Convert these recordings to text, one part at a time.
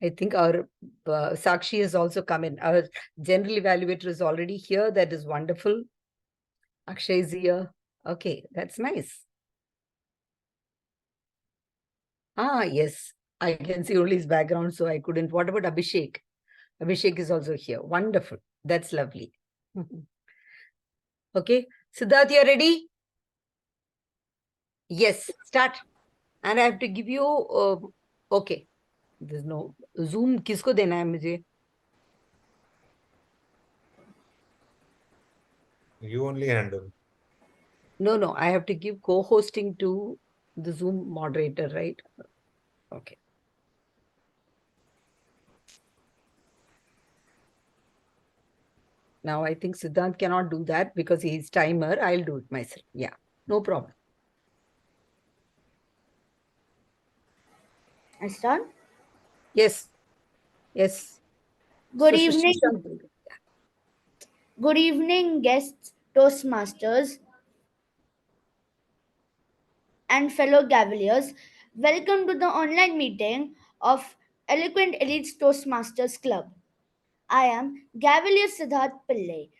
I think our Sakshi has also come in. Our general evaluator is already here. That is wonderful. Akshay is here. Okay, that's nice. Yes. I can see only his background, so I couldn't. What about Abhishek? Abhishek is also here. Wonderful. That's lovely. Okay. Siddharth, you ready? Yes, start. And I have to give you, okay. There's no Zoom. किसको देना है मुझे? You only handle. No. I have to give co-hosting to the Zoom moderator, right? Okay. Now I think Siddhant cannot do that because he's timer. I'll do it myself. Yeah, no problem. I start. Yes. Good So evening. Good evening, guests, Toastmasters, and fellow Gaveliers. Welcome to the online meeting of Eloquent Elite Toastmasters Club. I am Gavelier Siddharth Pillai.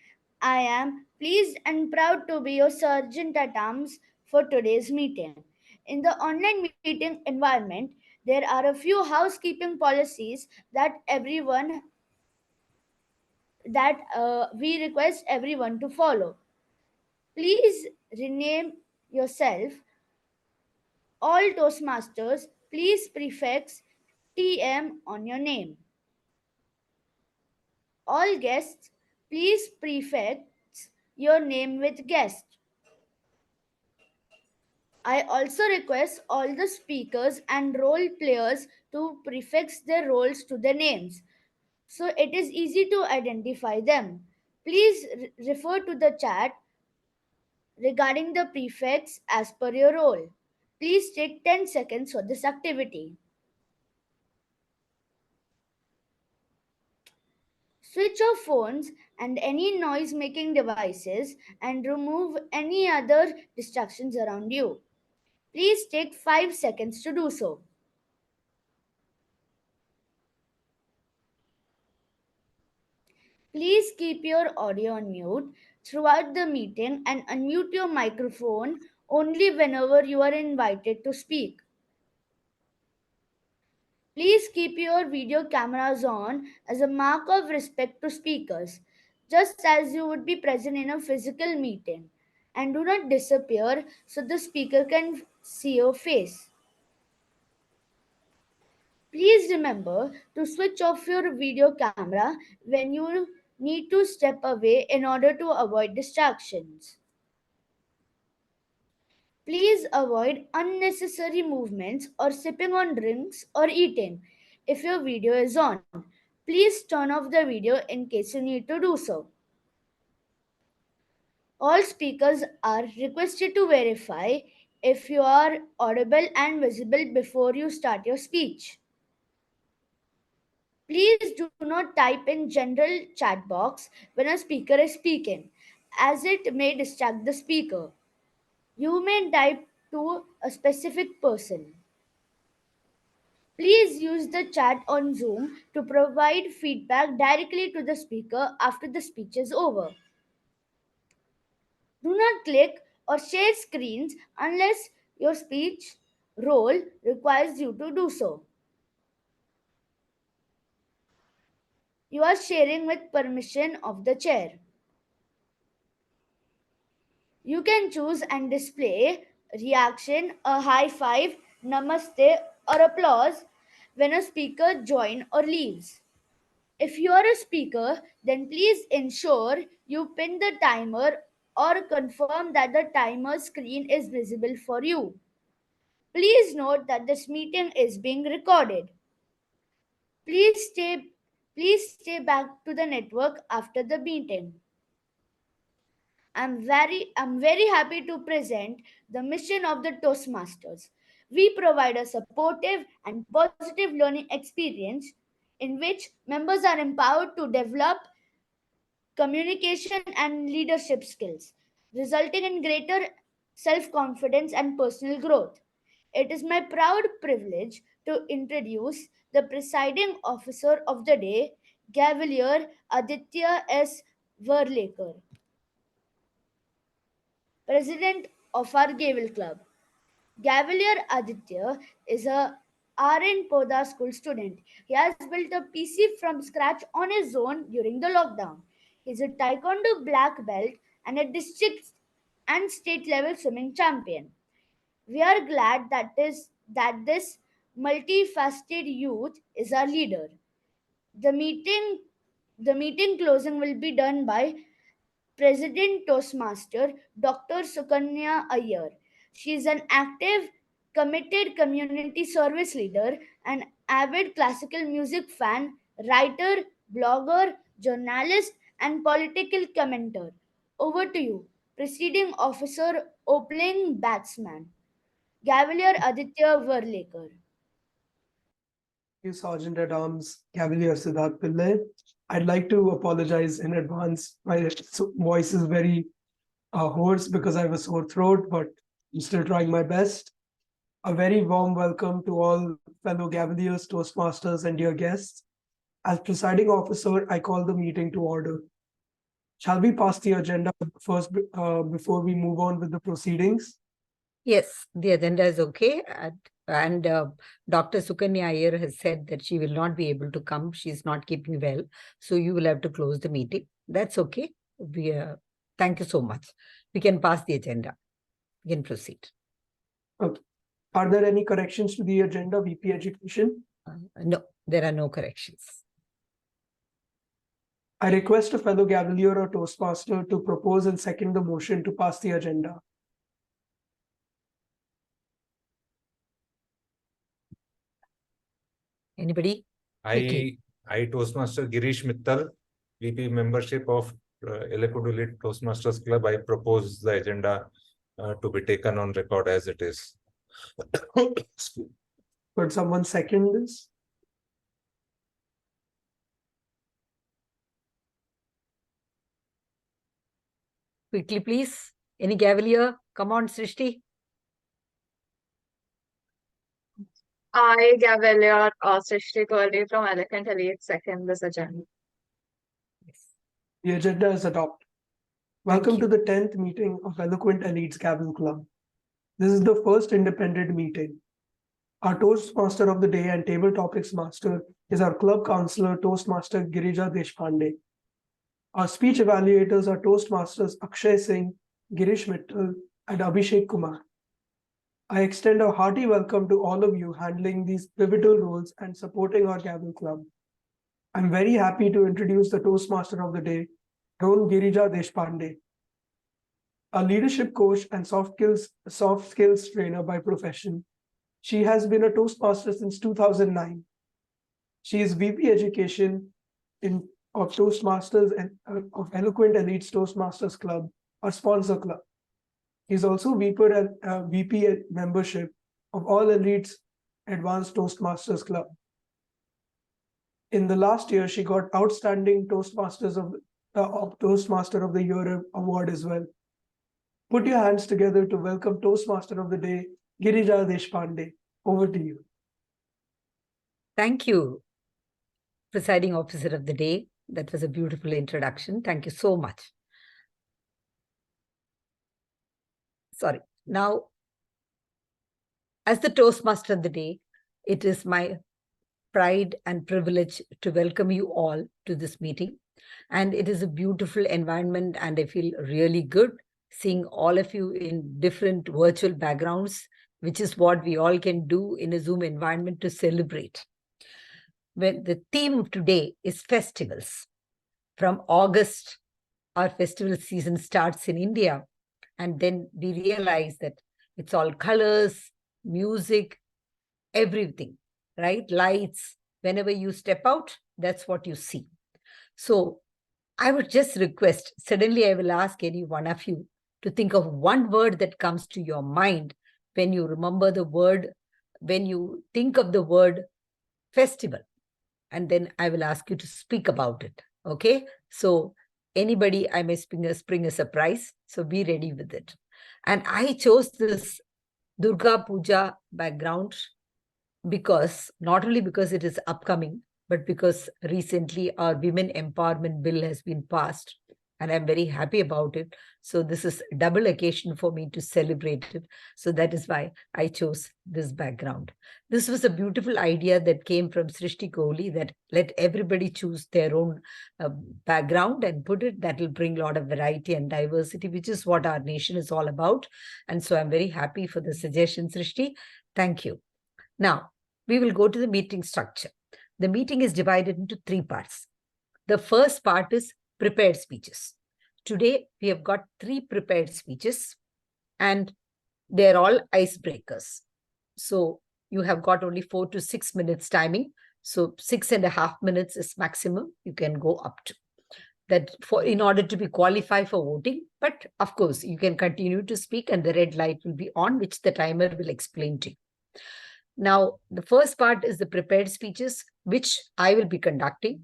I am pleased and proud to be your sergeant at arms for today's meeting. In the online meeting environment, there are a few housekeeping policies that we request everyone to follow. Please rename yourself. All Toastmasters, please prefix TM on your name. All guests, please prefix your name with guest. I also request all the speakers and role players to prefix their roles to their names so it is easy to identify them. Please refer to the chat regarding the prefix as per your role. Please take 10 seconds for this activity. Switch off phones and any noise making devices and remove any other distractions around you. Please take 5 seconds to do so. Please keep your audio on mute throughout the meeting and unmute your microphone only whenever you are invited to speak. Please keep your video cameras on as a mark of respect to speakers, just as you would be present in a physical meeting. And do not disappear so the speaker can see your face. Please remember to switch off your video camera when you need to step away in order to avoid distractions. Please avoid unnecessary movements or sipping on drinks or eating. If your video is on, please turn off the video in case you need to do so. All speakers are requested to verify if you are audible and visible before you start your speech. Please do not type in general chat box when a speaker is speaking, as it may distract the speaker. You may type to a specific person. Please use the chat on Zoom to provide feedback directly to the speaker after the speech is over. Do not click or share screens unless your speech role requires you to do so. You are sharing with permission of the chair. You can choose and display reaction, a high five, namaste, or applause when a speaker joins or leaves. If you are a speaker, then please ensure you pin the timer or confirm that the timer screen is visible for you. Please note that this meeting is being recorded. Please stay please stay back to the network after the meeting. I'm very happy to present the mission of the Toastmasters. We provide a supportive and positive learning experience in which members are empowered to develop communication and leadership skills, resulting in greater self confidence and personal growth. It is my proud privilege to introduce the presiding officer of the day, Gavalier Aditya S. Verlaker, president of our Gavel Club. Gavalier Aditya is a RN Poda school student. He has built a PC from scratch on his own during the lockdown. He is a Taekwondo black belt and a district and state level swimming champion. We are glad that this multifaceted youth is our leader. The meeting the meeting closing will be done by President Toastmaster Dr. Sukanya Iyer. She is an active, committed community service leader, an avid classical music fan, writer, blogger, journalist, and political commentator. Over to you, Presiding Officer, Opening Batsman, Gavalier Aditya Verlaker. You, Sergeant at Arms Cavalier Siddharth Pillai. I'd like to apologize in advance. My voice is very hoarse because I have a sore throat, but I'm still trying my best. A very warm welcome to all fellow Cavaliers, Toastmasters, and dear guests. As presiding officer, I call the meeting to order. Shall we pass the agenda first before we move on with the proceedings? Yes, the agenda is okay. And Dr. Sukanya Iyer has said that she will not be able to come. She's not keeping well. So you will have to close the meeting. That's okay. Thank you so much. We can pass the agenda. We can proceed. Okay. Are there any corrections to the agenda, VP Education? No, there are no corrections. I request a fellow Cavalier or Toastmaster to propose and second the motion to pass the agenda. Anybody? Quickly. I Toastmaster Girish Mittal, VP membership of Eloquent Elite Toastmasters Club. I propose the agenda to be taken on record as it is. Could someone second this? Quickly, please. Any Cavalier? Come on, Srishti. I, Gavel, Srishti Kohli from Eloquent Elite, second this agenda. Yes. The agenda is adopted. Welcome you. to the 10th meeting of Eloquent Elite's Gavel Club. This is the first independent meeting. Our Toastmaster of the Day and Table Topics Master is our club counselor, Toastmaster Girija Deshpande. Our speech evaluators are Toastmasters Akshay Singh, Girish Mittal, and Abhishek Kumar. I extend a hearty welcome to all of you handling these pivotal roles and supporting our Gavel Club. I'm very happy to introduce the Toastmaster of the Day, Ron Girija Deshpande, a leadership coach and soft skills trainer by profession. She has been a Toastmaster since 2009. She is VP Education of Toastmasters and of Eloquent Elite's Toastmasters Club, our sponsor club. He's also VP membership of All Elites Advanced Toastmasters Club. In the last year, she got Outstanding Toastmaster of the Year award as well. Put your hands together to welcome Toastmaster of the Day, Girija Deshpande. Over to you. Thank you, Presiding Officer of the Day. That was a beautiful introduction. Thank you so much. Sorry. Now, as the Toastmaster of the Day, it is my pride and privilege to welcome you all to this meeting. And it is a beautiful environment, and I feel really good seeing all of you in different virtual backgrounds, which is what we all can do in a Zoom environment to celebrate. When the theme of today is festivals. From August, our festival season starts in India, and then we realize that it's all colors, music, everything, right? Lights. Whenever you step out, that's what you see. So I would just request, suddenly I will ask any one of you to think of one word that comes to your mind when you remember the word, when you think of the word festival. And then I will ask you to speak about it. Okay? So anybody, I may spring a surprise. So be ready with it. And I chose this Durga Puja background because not only because it is upcoming, but because recently our Women Empowerment Bill has been passed, and I'm very happy about it. So this is a double occasion for me to celebrate it. So that is why I chose this background. This was a beautiful idea that came from Srishti Kohli, that let everybody choose their own background and put it. That will bring a lot of variety and diversity, which is what our nation is all about. And so I'm very happy for the suggestion, Srishti. Thank you. Now, we will go to the meeting structure. The meeting is divided into 3 parts. The first part is prepared speeches. Today, we have got 3 prepared speeches, and they're all icebreakers. So you have got only 4 to 6 minutes timing. So 6.5 minutes is maximum you can go up to. That in order to be qualified for voting, but of course, you can continue to speak and the red light will be on, which the timer will explain to you. Now, the first part is the prepared speeches, which I will be conducting,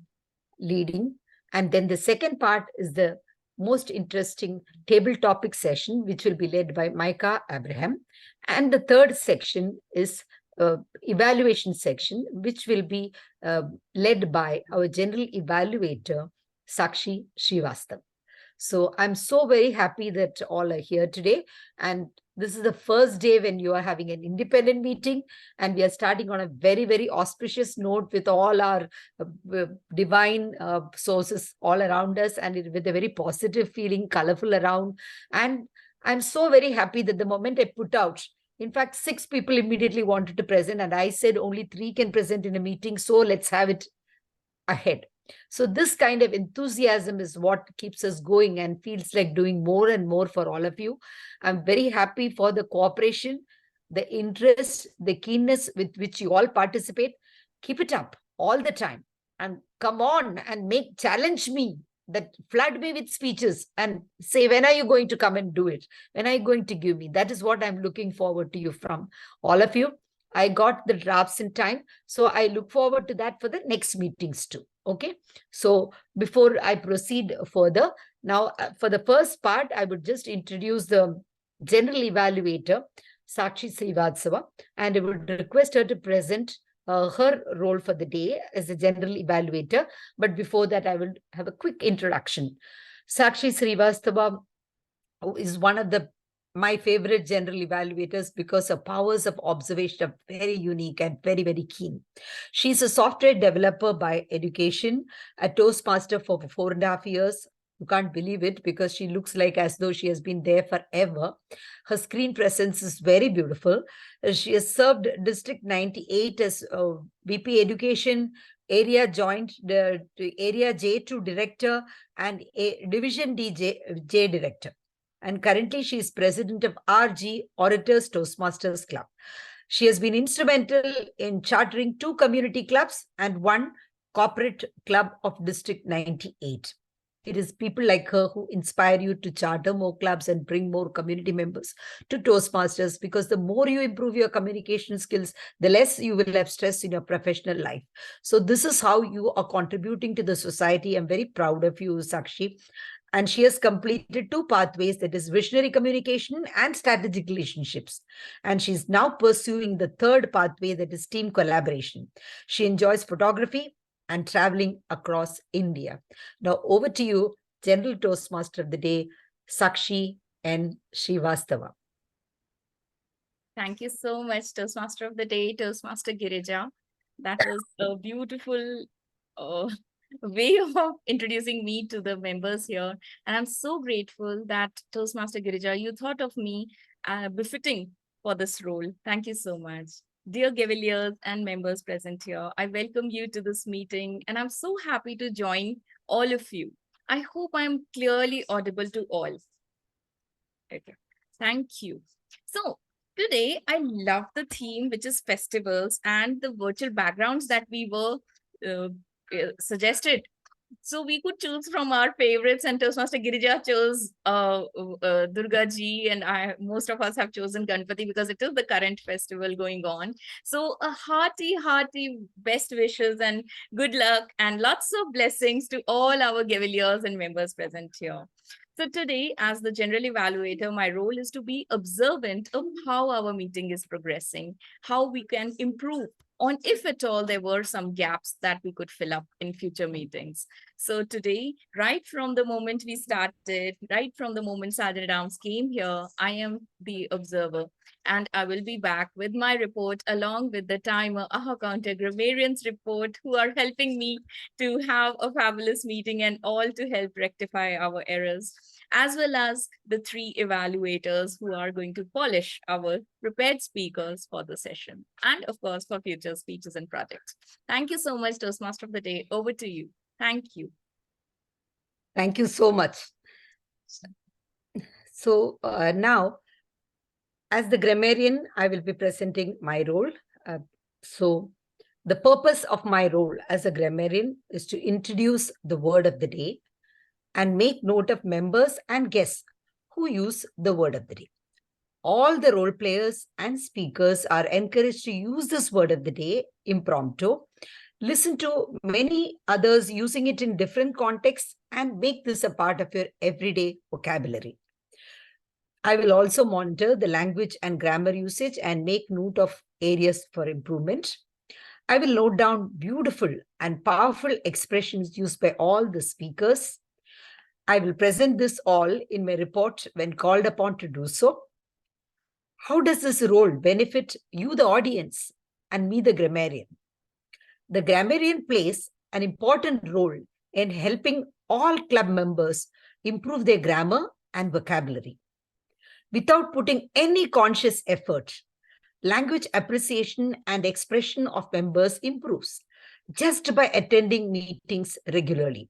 leading. And then the second part is the most interesting table topic session, which will be led by Micah Abraham. And the third section is evaluation section, which will be led by our general evaluator, Sakshi Srivastava. So I'm so very happy that all are here today. And this is the first day when you are having an independent meeting, and we are starting on a very, very auspicious note with all our divine sources all around us, and with a very positive feeling, colorful around. And I'm so very happy that the moment I put out, in fact, 6 people immediately wanted to present, and I said only 3 can present in a meeting, so let's have it ahead. So this kind of enthusiasm is what keeps us going and feels like doing more and more for all of you. I'm very happy for the cooperation, the interest, the keenness with which you all participate. Keep it up all the time, and come on and challenge me, that flood me with speeches and say, when are you going to come and do it? When are you going to give me? That is what I'm looking forward to you from all of you. I got the drafts in time, so I look forward to that for the next meetings too. Okay. So before I proceed further, now for the first part, I would just introduce the general evaluator, Sakshi Srivastava, and I would request her to present her role for the day as a general evaluator. But before that, I will have a quick introduction. Sakshi Srivastava is one of my favorite general evaluators because her powers of observation are very unique and very, very keen. She's a software developer by education, a Toastmaster for 4.5 years. You can't believe it because she looks like as though she has been there forever. Her screen presence is very beautiful. She has served District 98 as VP Education, Area Joint, Area J2 Director, and Division J Director. And currently she is president of RG Orators Toastmasters Club. She has been instrumental in chartering 2 community clubs and 1 corporate club of District 98. It is people like her who inspire you to charter more clubs and bring more community members to Toastmasters, because the more you improve your communication skills, the less you will have stress in your professional life. So this is how you are contributing to the society. I'm very proud of you, Sakshi. And she has completed 2 pathways, that is visionary communication and strategic relationships. And she's now pursuing the 3rd pathway, that is team collaboration. She enjoys photography and traveling across India. Now over to you, General Toastmaster of the Day, Sakshi N. Srivastava. Thank you so much, Toastmaster of the Day, Toastmaster Girija. That was a beautiful way of introducing me to the members here. And I'm so grateful that Toastmaster Girija, you thought of me befitting for this role. Thank you so much. Dear Gaveliers and members present here, I welcome you to this meeting and I'm so happy to join all of you. I hope I'm clearly audible to all. Okay, thank you. So today, I love the theme, which is festivals and the virtual backgrounds that we were suggested. So we could choose from our favorites, and Toastmaster Girija chose Durga Ji, and most of us have chosen Ganpati because it is the current festival going on. So a hearty, hearty best wishes and good luck and lots of blessings to all our Gaveliers and members present here. So today, as the general evaluator, my role is to be observant of how our meeting is progressing, how we can improve on if at all there were some gaps that we could fill up in future meetings. So today, right from the moment we started, right from the moment Sergeant Adams came here, I am the observer, and I will be back with my report along with the timer, our counter grammarians report, who are helping me to have a fabulous meeting and all to help rectify our errors, as well as the three evaluators who are going to polish our prepared speakers for the session, and of course for future speeches and projects. Thank you so much, Toastmaster of the Day. Over to you. Thank you. Thank you so much. So now, as the grammarian, I will be presenting my role. So the purpose of my role as a grammarian is to introduce the word of the day and make note of members and guests who use the word of the day. All the role players and speakers are encouraged to use this word of the day impromptu, listen to many others using it in different contexts, and make this a part of your everyday vocabulary. I will also monitor the language and grammar usage and make note of areas for improvement. I will note down beautiful and powerful expressions used by all the speakers. I will present this all in my report when called upon to do so. How does this role benefit you, the audience, and me, the grammarian? The grammarian plays an important role in helping all club members improve their grammar and vocabulary. Without putting any conscious effort, language appreciation and expression of members improves just by attending meetings regularly.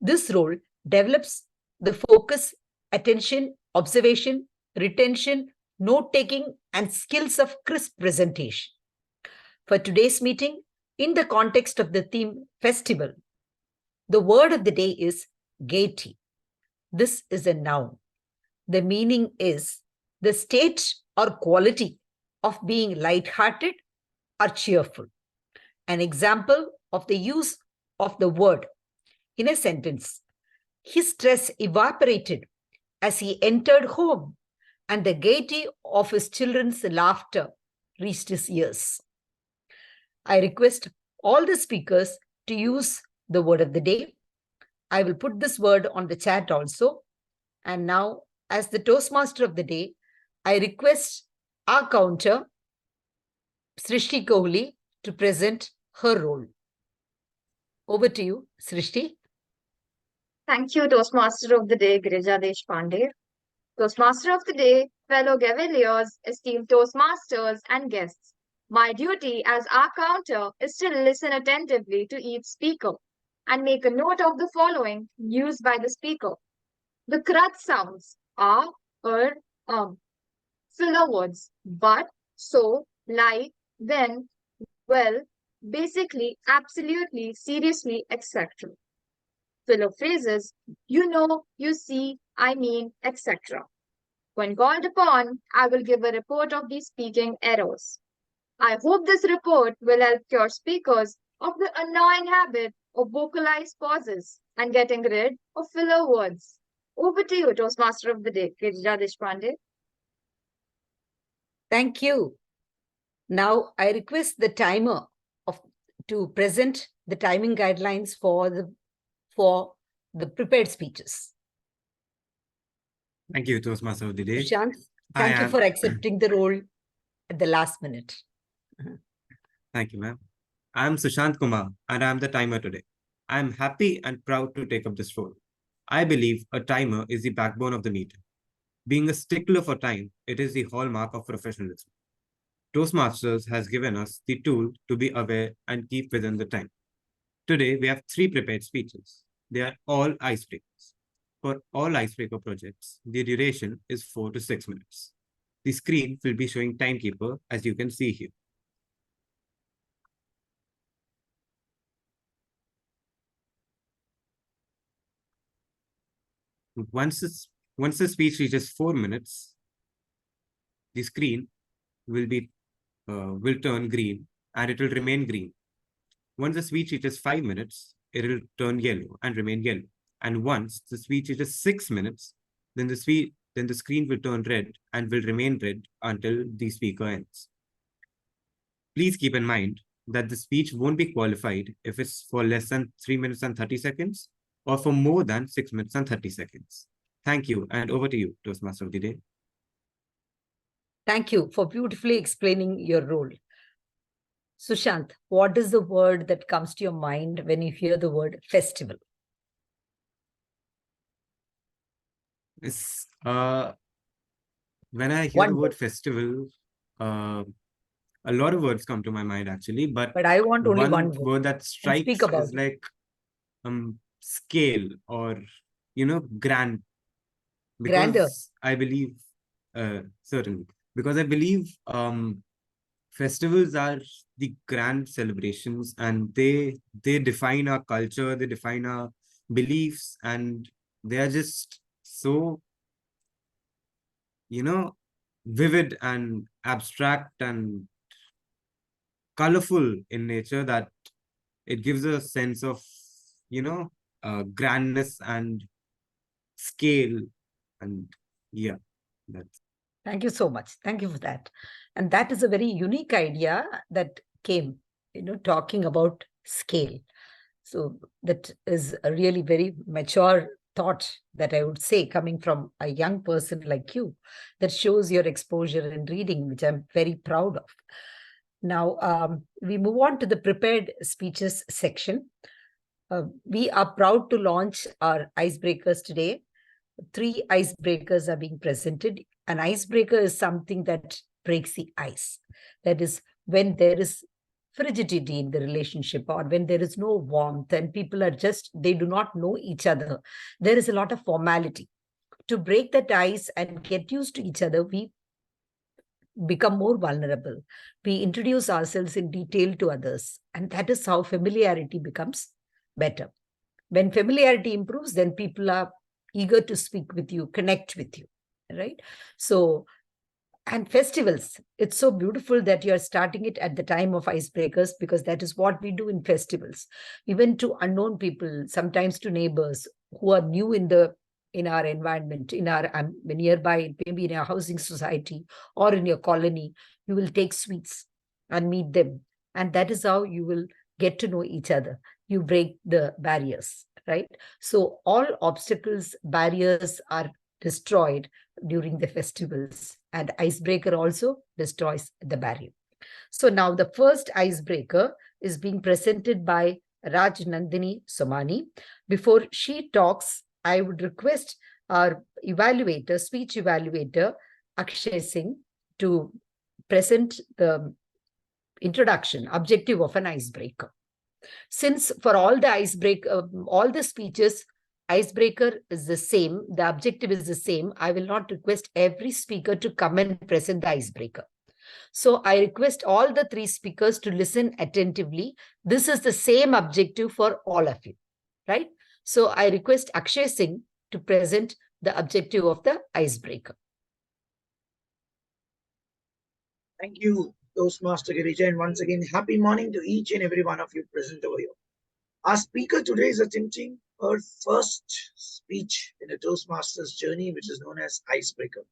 This role develops the focus, attention, observation, retention, note-taking, and skills of crisp presentation. For today's meeting, in the context of the theme festival, the word of the day is gaiety. This is a noun. The meaning is the state or quality of being light-hearted or cheerful. An example of the use of the word in a sentence: his stress evaporated as he entered home, and the gaiety of his children's laughter reached his ears. I request all the speakers to use the word of the day. I will put this word on the chat also. And now, as the Toastmaster of the day, I request our counter, Srishti Kohli, to present her role. Over to you, Srishti. Thank you, Toastmaster of the Day, Girija Deshpande. Toastmaster of the Day, fellow Gaveliers, esteemed Toastmasters, and guests. My duty as our counter is to listen attentively to each speaker and make a note of the following used by the speaker. The crutch sounds are, filler words, but, so, like, then, well, basically, absolutely, seriously, etc. Filler phrases, you know, you see, I mean, etc. When called upon, I will give a report of these speaking errors. I hope this report will help cure speakers of the annoying habit of vocalized pauses and getting rid of filler words. Over to you, Toastmaster of the Day, Girija Deshpande. Thank you. Now I request the timer to present the timing guidelines for the prepared speeches. Thank you, Toastmaster of the Day. Sushant, thank you for accepting the role at the last minute. Thank you, ma'am. I'm Sushant Kumar, and I'm the timer today. I'm happy and proud to take up this role. I believe a timer is the backbone of the meeting. Being a stickler for time, it is the hallmark of professionalism. Toastmasters has given us the tool to be aware and keep within the time. Today, we have 3 prepared speeches. They are all icebreakers. For all icebreaker projects, the duration is 4 to 6 minutes. The screen will be showing timekeeper, as you can see here. Once the speech reaches 4 minutes, the screen will turn green, and it will remain green. Once the speech reaches 5 minutes, it will turn yellow and remain yellow. And once the speech reaches 6 minutes, then the screen will turn red and will remain red until the speaker ends. Please keep in mind that the speech won't be qualified if it's for less than 3 minutes and 30 seconds or for more than 6 minutes and 30 seconds. Thank you, and over to you, Toastmaster of the Day. Thank you for beautifully explaining your role. Sushant, what is the word that comes to your mind when you hear the word festival? It's, when I hear the One word word. festival, a lot of words come to my mind actually, but But I want only one one word. word that And speak strikes about is it. like scale, or grand, Grandeur. because I believe certainly, because I believe festivals are the grand celebrations, and they define our culture, they define our beliefs, and they are just so vivid and abstract and colorful in nature that it gives a sense of grandness and scale. And yeah, that's Thank you so much. Thank you for that. And that is a very unique idea that came, talking about scale. So that is a really very mature thought that I would say, coming from a young person like you, that shows your exposure in reading, which I'm very proud of. Now, we move on to the prepared speeches section. We are proud to launch our icebreakers today. 3 icebreakers are being presented. An icebreaker is something that breaks the ice. That is, when there is frigidity in the relationship, or when there is no warmth and people are they do not know each other, there is a lot of formality. To break that ice and get used to each other, we become more vulnerable. We introduce ourselves in detail to others, and that is how familiarity becomes better. When familiarity improves, then people are eager to speak with you, connect with you, right? So, and festivals, it's so beautiful that you're starting it at the time of icebreakers, because that is what we do in festivals, even to unknown people, sometimes to neighbors who are new in our environment, in our nearby, maybe in a housing society or in your colony. You will take sweets and meet them, and that is how you will get to know each other. You break the barriers, right? So all obstacles, barriers are destroyed during the festivals, and icebreaker also destroys the barrier. So now the first icebreaker is being presented by Raj Nandini Somani. Before she talks, I would request our evaluator, speech evaluator, Akshay Singh, to present the introduction, objective of an icebreaker. Since for all the speeches, icebreaker is the same, the objective is the same, I will not request every speaker to come and present the icebreaker. So I request all the 3 speakers to listen attentively. This is the same objective for all of you, right? So I request Akshay Singh to present the objective of the icebreaker. Thank you, Toastmaster Girija, and once again, happy morning to each and every one of you present over here. Our speaker today is attempting her first speech in a Toastmasters journey, which is known as Icebreaker.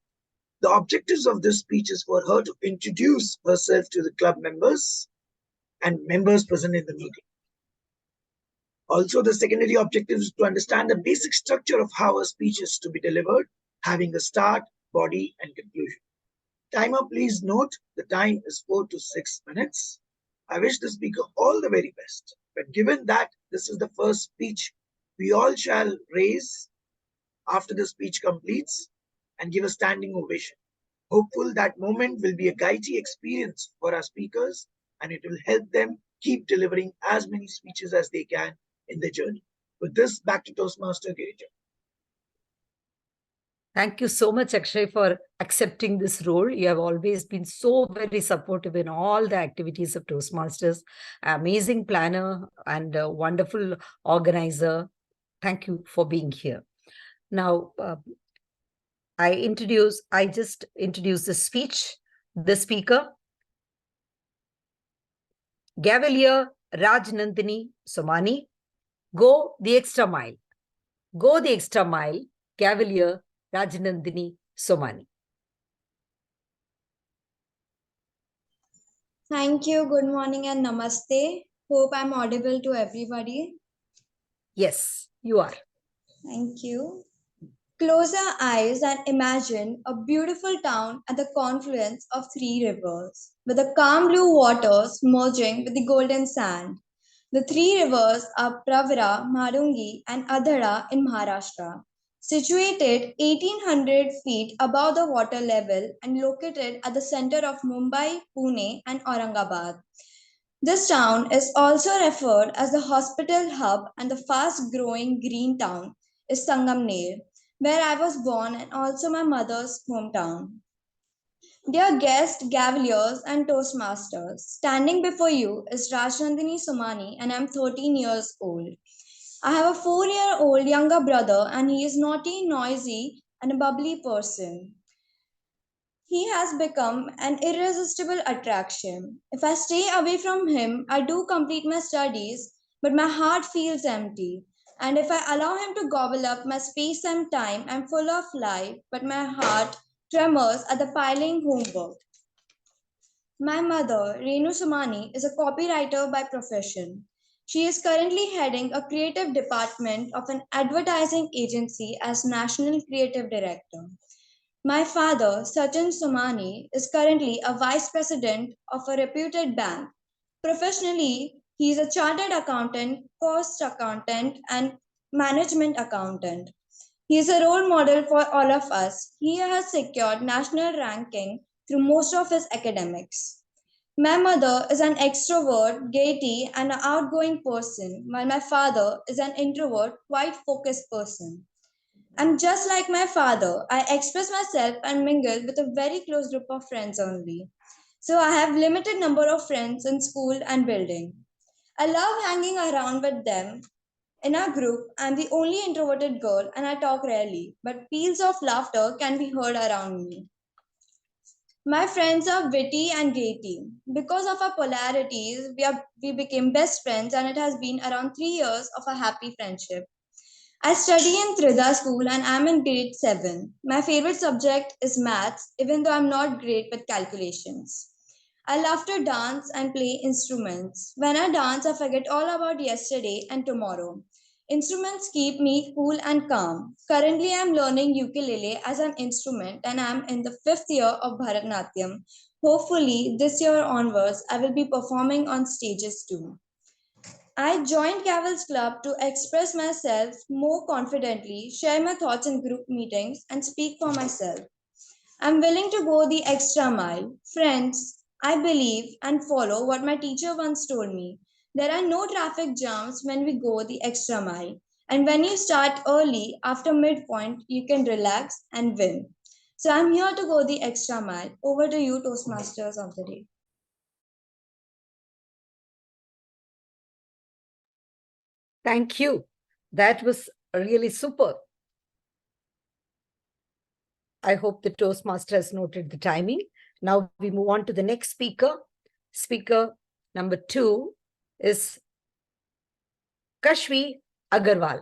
The objectives of this speech is for her to introduce herself to the club members and members present in the meeting. Also, the secondary objective is to understand the basic structure of how a speech is to be delivered, having a start, body, and conclusion. Timer, please note the time is 4 to 6 minutes. I wish the speaker all the very best. But given that this is the first speech, we all shall raise after the speech completes and give a standing ovation. Hopeful that moment will be a guiding experience for our speakers, and it will help them keep delivering as many speeches as they can in the journey. With this, back to Toastmaster Girija. Thank you so much, Akshay, for accepting this role. You have always been so very supportive in all the activities of Toastmasters. Amazing planner and a wonderful organizer. Thank you for being here. Now, I just introduce the speech, the speaker, Gavel Raj Nandini Somani. Go the extra mile. Go the extra mile, Gavel Rajnandini Somani. Thank you. Good morning and namaste. Hope I'm audible to everybody. Yes, you are. Thank you. Close our eyes and imagine a beautiful town at the confluence of three rivers, with the calm blue waters merging with the golden sand. The three rivers are Pravira, Marungi, and Adhara in Maharashtra, situated 1800 feet above the water level and located at the center of Mumbai, Pune, and Aurangabad. This town is also referred as the hospital hub, and the fast growing green town is Sangamner, where I was born and also my mother's hometown. Dear guests, Gaveliers, and Toastmasters, standing before you is Rajnandini Sumani, and I'm 13 years old. I have a 4-year-old younger brother, and he is naughty, noisy, and a bubbly person. He has become an irresistible attraction. If I stay away from him, I do complete my studies, but my heart feels empty. And if I allow him to gobble up my space and time, I'm full of life, but my heart tremors at the piling homework. My mother, Renu Sumani, is a copywriter by profession. She is currently heading a creative department of an advertising agency as National Creative Director. My father, Sachin Somani, is currently a vice president of a reputed bank. Professionally, he is a chartered accountant, cost accountant, and management accountant. He is a role model for all of us. He has secured national ranking through most of his academics. My mother is an extrovert, gaiety, and an outgoing person, while my father is an introvert, quite focused person. I'm just like my father. I express myself and mingle with a very close group of friends only. So I have limited number of friends in school and building. I love hanging around with them. In our group, I'm the only introverted girl and I talk rarely, but peals of laughter can be heard around me. My friends are witty and gaiety. Because of our polarities, we became best friends, and it has been around 3 years of a happy friendship. I study in Trida school and I'm in grade 7. My favorite subject is maths, even though I'm not great with calculations. I love to dance and play instruments. When I dance, I forget all about yesterday and tomorrow. Instruments keep me cool and calm. Currently, I'm learning ukulele as an instrument and I'm in the 5th year of Bharatnatyam. Hopefully, this year onwards, I will be performing on stages too. I joined Gavel's club to express myself more confidently, share my thoughts in group meetings, and speak for myself. I'm willing to go the extra mile. Friends, I believe and follow what my teacher once told me. There are no traffic jams when we go the extra mile. And when you start early, after midpoint, you can relax and win. So I'm here to go the extra mile. Over to you, Toastmasters of the day. Thank you. That was really super. I hope the Toastmaster has noted the timing. Now we move on to the next speaker. Speaker number 2 is Kashvi Agarwal.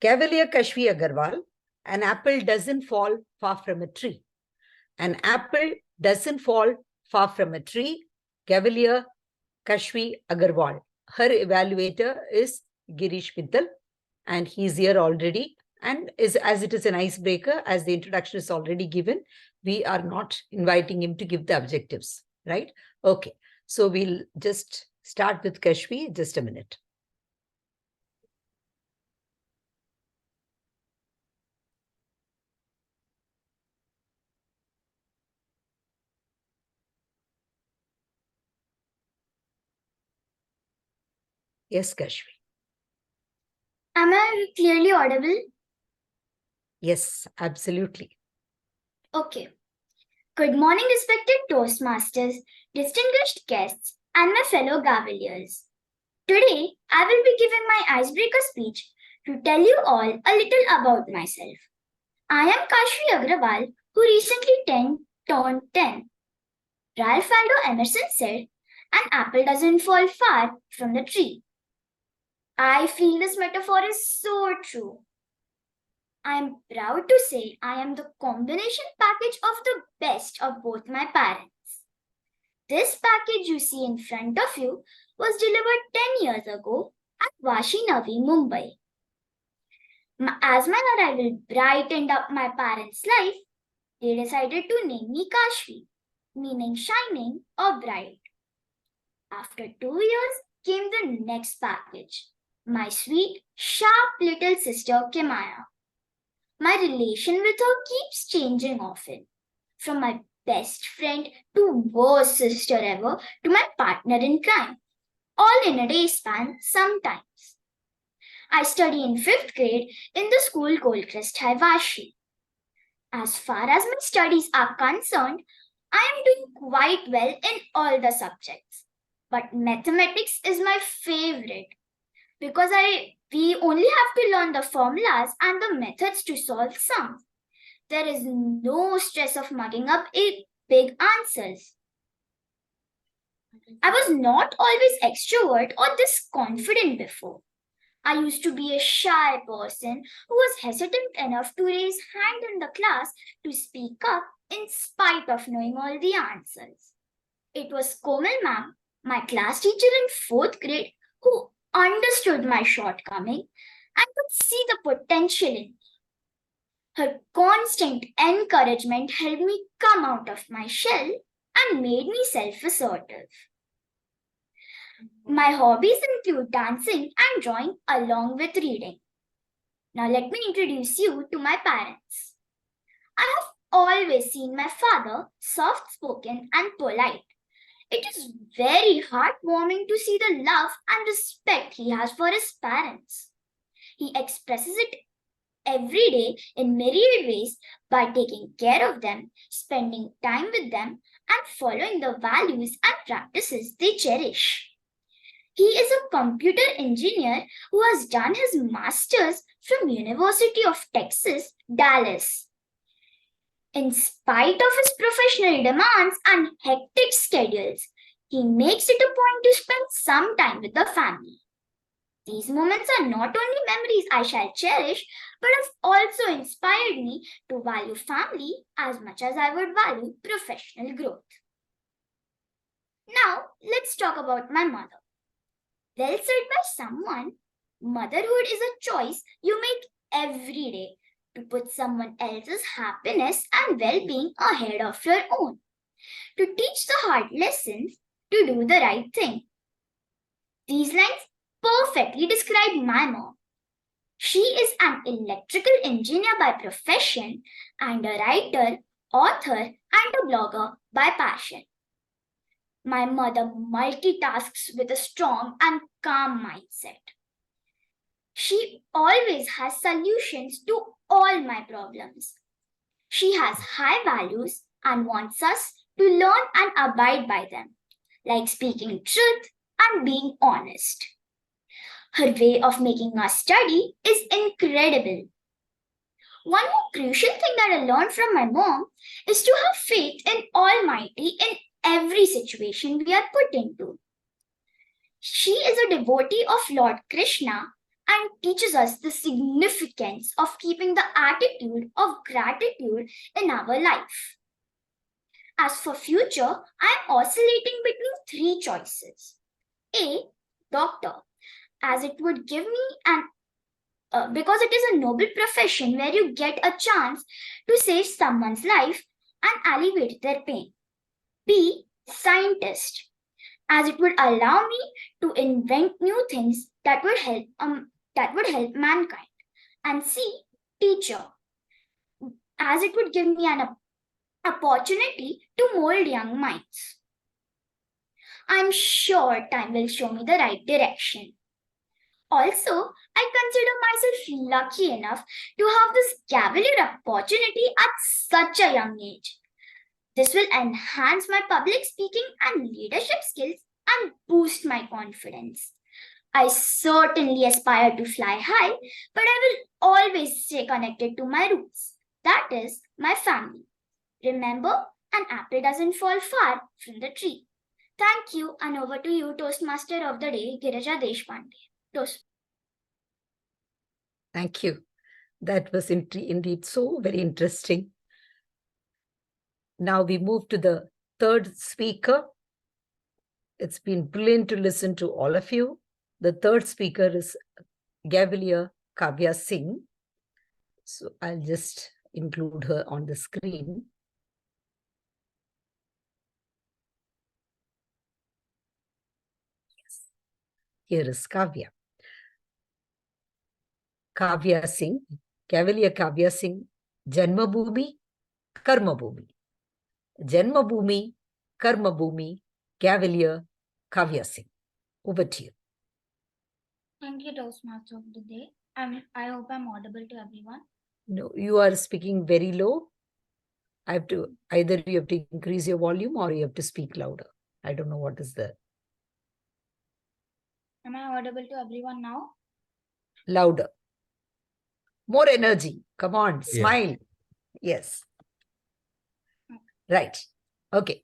Cavalier Kashvi Agarwal. An apple doesn't fall far from a tree. An apple doesn't fall far from a tree. Cavalier Kashvi Agarwal. Her evaluator is Girish Mittal, and he's here already. And as it is an icebreaker, as the introduction is already given, we are not inviting him to give the objectives, right? Okay, so we'll just start with Kashvi. Just a minute. Yes, Kashvi. Am I clearly audible? Yes, absolutely. Okay. Good morning, respected Toastmasters, distinguished guests, and my fellow Gaveliers. Today, I will be giving my icebreaker speech to tell you all a little about myself. I am Kashvi Agrawal, who recently turned 10. Ralph Waldo Emerson said, "An apple doesn't fall far from the tree." I feel this metaphor is so true. I am proud to say I am the combination package of the best of both my parents. This package you see in front of you was delivered 10 years ago at Vashi Navi, Mumbai. As my arrival brightened up my parents' life, they decided to name me Kashvi, meaning shining or bright. After 2 years came the next package, my sweet, sharp little sister Kimaya. My relation with her keeps changing often, from my best friend to worst sister ever to my partner in crime, all in a day span sometimes. I study in 5th grade in the school Goldcrest High Vashi. As far as my studies are concerned, I am doing quite well in all the subjects. But mathematics is my favorite because we only have to learn the formulas and the methods to solve sums. There is no stress of mugging up big answers. I was not always extrovert or this confident before. I used to be a shy person who was hesitant enough to raise hand in the class to speak up in spite of knowing all the answers. It was Komal ma'am, my class teacher in 4th grade, who understood my shortcoming and could see the potential in me. Her constant encouragement helped me come out of my shell and made me self-assertive. My hobbies include dancing and drawing along with reading. Now let me introduce you to my parents. I have always seen my father soft-spoken and polite. It is very heartwarming to see the love and respect he has for his parents. He expresses it every day in myriad ways by taking care of them, spending time with them, and following the values and practices they cherish. He is a computer engineer who has done his master's from University of Texas, Dallas. In spite of his professional demands and hectic schedules, he makes it a point to spend some time with the family. These moments are not only memories I shall cherish, but have also inspired me to value family as much as I would value professional growth. Now, let's talk about my mother. Well said by someone, motherhood is a choice you make every day to put someone else's happiness and well-being ahead of your own, to teach the hard lessons, to do the right thing. These lines perfectly describe my mom. She is an electrical engineer by profession and a writer, author, and a blogger by passion. My mother multitasks with a strong and calm mindset. She always has solutions to all my problems. She has high values and wants us to learn and abide by them, like speaking truth and being honest. Her way of making us study is incredible. One more crucial thing that I learned from my mom is to have faith in Almighty in every situation we are put into. She is a devotee of Lord Krishna and teaches us the significance of keeping the attitude of gratitude in our life. As for future, I am oscillating between 3 choices. A, doctor, as it would give me because it is a noble profession where you get a chance to save someone's life and alleviate their pain. B, scientist, as it would allow me to invent new things that would help mankind. And C, teacher, as it would give me an opportunity to mold young minds. I'm sure time will show me the right direction. Also, I consider myself lucky enough to have this Cavalier opportunity at such a young age. This will enhance my public speaking and leadership skills and boost my confidence. I certainly aspire to fly high, but I will always stay connected to my roots. That is, my family. Remember, an apple doesn't fall far from the tree. Thank you, and over to you, Toastmaster of the Day, Girija Deshpande. Toast. Thank you. That was indeed so very interesting. Now we move to the third speaker, It's been brilliant to listen to all of you. The third speaker is Gavel Kavya Singh. So I'll just include her on the screen. Yes. Here is Kavya. Kavya Singh, Gavel Kavya Singh, Janmabhoomi, Karmabhoomi. Janmabhoomi, Karmabhoomi, Gavel Kavya Singh. Over to you. Thank you, Toastmaster of the day. I hope I'm audible to everyone. No, you are speaking very low. I have to, either you have to increase your volume or you have to speak louder. I don't know what is the. Am I audible to everyone now? Louder. More energy. Come on, Yeah. smile. Yes. Right. Okay.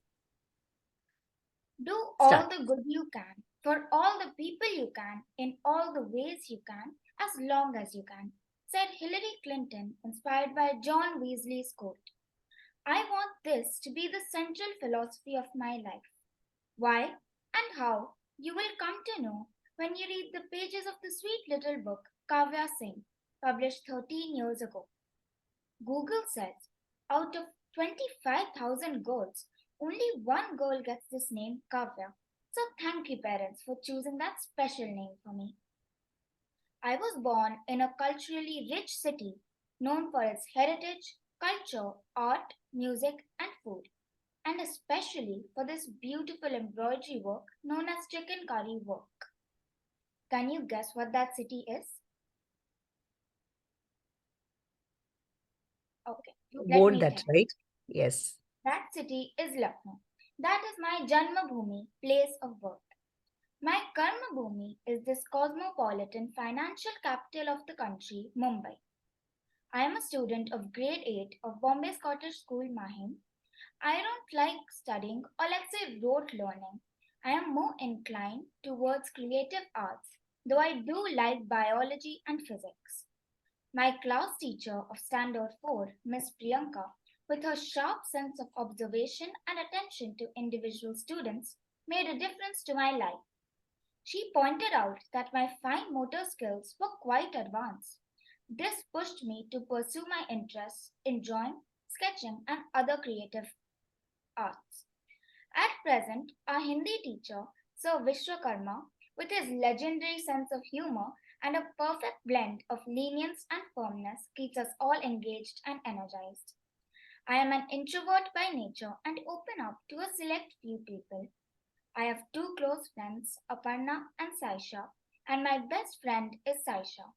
Do all Start. the good you can for all the people you can in all the ways you can as long as you can, said Hillary Clinton, inspired by John Weasley's quote. I want this to be the central philosophy of my life. Why and how you will come to know when you read the pages of the sweet little book Kavya Singh, published 13 years ago. Google says out of 25,000 girls, only one girl gets this name Kavya. So thank you, parents, for choosing that special name for me. I was born in a culturally rich city known for its heritage, culture, art, music, and food, and especially for this beautiful embroidery work known as chicken curry work. Can you guess what that city is? Okay, let Won't me that, think. right? Yes. That city is Lucknow. That is my Janmabhoomi, place of birth. My Karmabhoomi is this cosmopolitan financial capital of the country, Mumbai. I am a student of grade 8 of Bombay Scottish School, Mahim. I don't like studying or let's say rote learning. I am more inclined towards creative arts, though I do like biology and physics. My class teacher of Standard 4, Miss Priyanka, with her sharp sense of observation and attention to individual students, made a difference to my life. She pointed out that my fine motor skills were quite advanced. This pushed me to pursue my interests in drawing, sketching, and other creative arts. At present, our Hindi teacher, Sir Vishwakarma, with his legendary sense of humor and a perfect blend of lenience and firmness, keeps us all engaged and energized. I am an introvert by nature and open up to a select few people. I have two close friends, Aparna and Saisha, and my best friend is Saisha.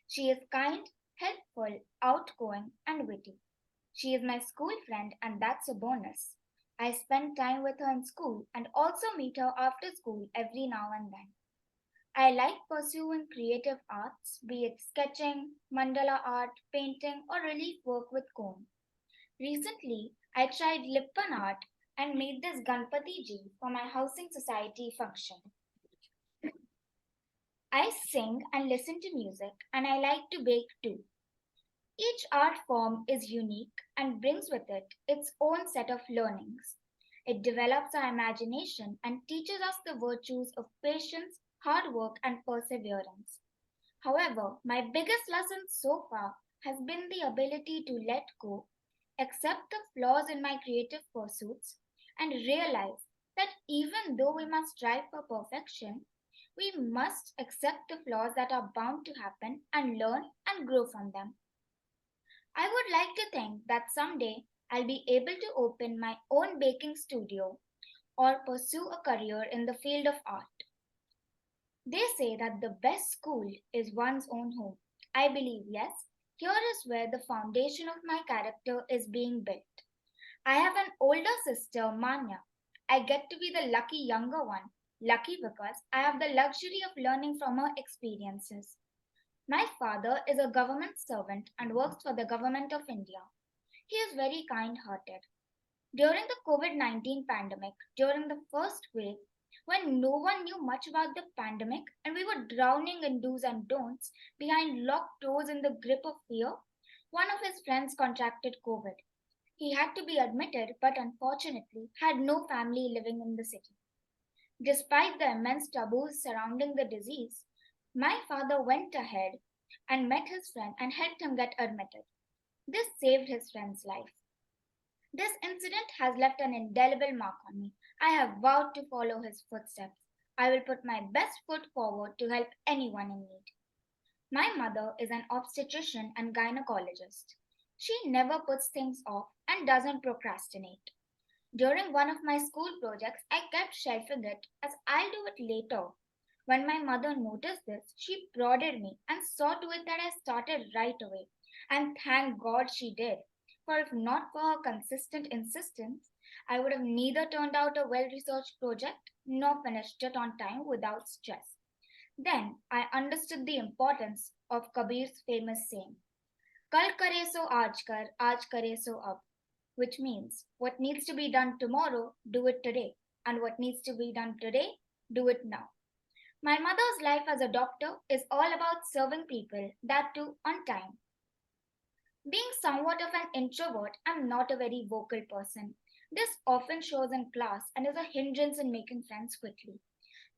She is kind, helpful, outgoing, and witty. She is my school friend, and that's a bonus. I spend time with her in school and also meet her after school every now and then. I like pursuing creative arts, be it sketching, mandala art, painting, or relief work with cone. Recently, I tried Lippan art and made this Ganpati ji for my housing society function. I sing and listen to music, and I like to bake too. Each art form is unique and brings with it its own set of learnings. It develops our imagination and teaches us the virtues of patience, hard work, and perseverance. However, my biggest lesson so far has been the ability to let go, accept the flaws in my creative pursuits, and realize that even though we must strive for perfection, we must accept the flaws that are bound to happen and learn and grow from them. I would like to think that someday I'll be able to open my own baking studio or pursue a career in the field of art. They say that the best school is one's own home. I believe, yes, here is where the foundation of my character is being built. I have an older sister, Manya. I get to be the lucky younger one. Lucky because I have the luxury of learning from her experiences. My father is a government servant and works for the government of India. He is very kind hearted. During the COVID 19 pandemic, during the first wave, when no one knew much about the pandemic and we were drowning in do's and don'ts behind locked doors in the grip of fear, one of his friends contracted COVID. He had to be admitted, but unfortunately had no family living in the city. Despite the immense taboos surrounding the disease, my father went ahead and met his friend and helped him get admitted. This saved his friend's life. This incident has left an indelible mark on me. I have vowed to follow his footsteps. I will put my best foot forward to help anyone in need. My mother is an obstetrician and gynecologist. She never puts things off and doesn't procrastinate. During one of my school projects, I kept shelving it as I'll do it later. When my mother noticed this, she prodded me and saw to it that I started right away. And thank God she did. For if not for her consistent insistence, I would have neither turned out a well researched project nor finished it on time without stress. Then I understood the importance of Kabir's famous saying, Kal kare so aaj kare so ab, which means what needs to be done tomorrow, do it today, and what needs to be done today, do it now. My mother's life as a doctor is all about serving people, that too on time. Being somewhat of an introvert, I'm not a very vocal person. This often shows in class and is a hindrance in making friends quickly.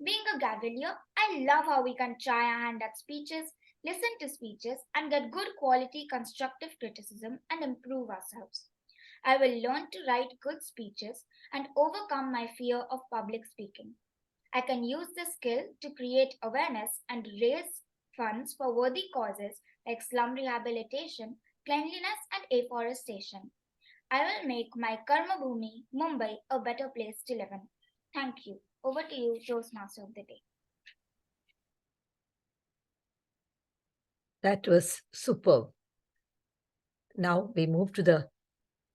Being a Gavelier, I love how we can try our hand at speeches, listen to speeches, and get good quality constructive criticism and improve ourselves. I will learn to write good speeches and overcome my fear of public speaking. I can use this skill to create awareness and raise funds for worthy causes like slum rehabilitation, cleanliness, and afforestation. I will make my Karma Bhumi, Mumbai, a better place to live in. Thank you. Over to you, Toastmaster of the Day. That was superb. Now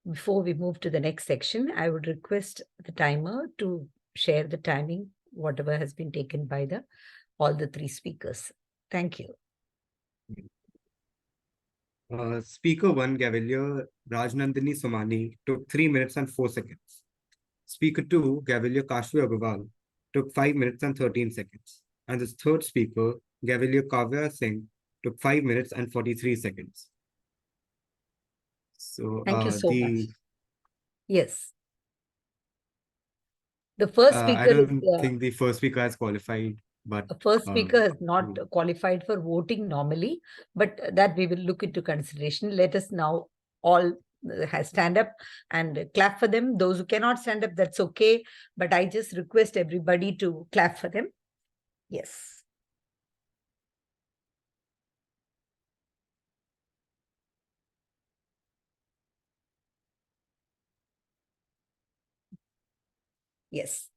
before we move to the next section, I would request the timer to share the timing, whatever has been taken by all the three speakers. Thank you. Speaker 1, Gavelier Rajnandini Somani, took 3 minutes and 4 seconds. Speaker 2, Gavelier Kashvi Agarwal, took 5 minutes and 13 seconds. And the third speaker, Gavelier Kavya Singh, took 5 minutes and 43 seconds. So, thank you so much. Yes. The first speaker I don't think the first speaker has qualified, but the first speaker has not qualified for voting normally, but that we will look into consideration. Let us now all stand up and clap for them. Those who cannot stand up, that's okay. But I just request everybody to clap for them. Yes. Yes.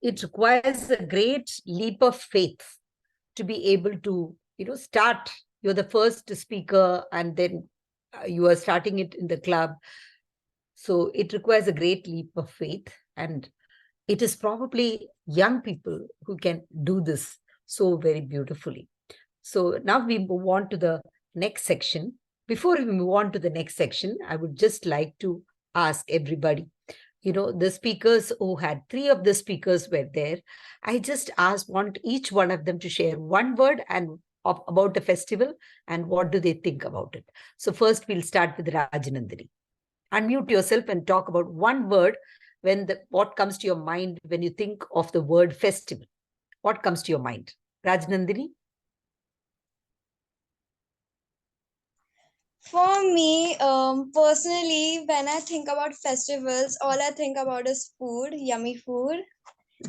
It requires a great leap of faith to be able to, start. You're the first speaker and then you are starting it in the club. So it requires a great leap of faith. And it is probably young people who can do this so very beautifully. So now we move on to the next section. Before we move on to the next section, I would just like to ask everybody, the speakers who had 3 of the speakers were there. I just want each one of them to share one word and about the festival and what do they think about it. So first we'll start with Rajnandini. Unmute yourself and talk about one word what comes to your mind when you think of the word festival. What comes to your mind? Rajnandini? For me, personally, when I think about festivals, all I think about is food, yummy food,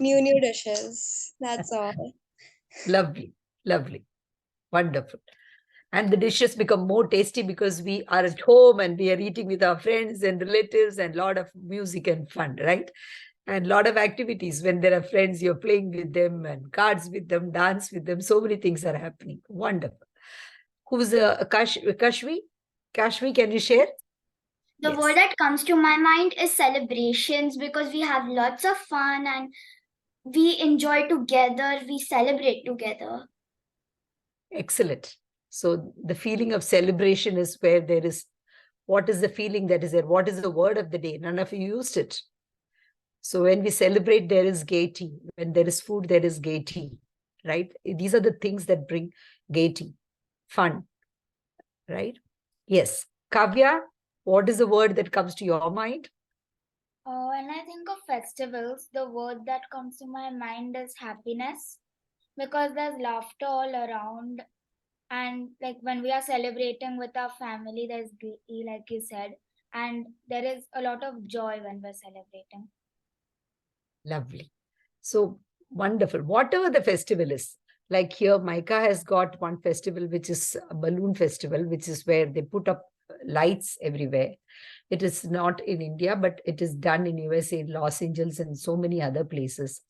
new dishes. That's all. Lovely, lovely, wonderful. And the dishes become more tasty because we are at home and we are eating with our friends and relatives and a lot of music and fun, right? And a lot of activities. When there are friends, you're playing with them and cards with them, dance with them. So many things are happening. Wonderful. Who's Kashvi? Kashvi, can you share? The word that comes to my mind is celebrations, because we have lots of fun and we enjoy together, we celebrate together. Excellent. So the feeling of celebration is where there is, what is the feeling that is there? What is the word of the day? None of you used it. So when we celebrate, there is gaiety. When there is food, there is gaiety, right? These are the things that bring gaiety, fun, right? Yes. Kavya, what is the word that comes to your mind? When I think of festivals, the word that comes to my mind is happiness because there's laughter all around. And like when we are celebrating with our family, there's glee, like you said, and there is a lot of joy when we're celebrating. Lovely. So wonderful. Whatever the festival is, like here, Micah has got one festival, which is a balloon festival, which is where they put up lights everywhere. It is not in India, but it is done in USA, Los Angeles, and so many other places.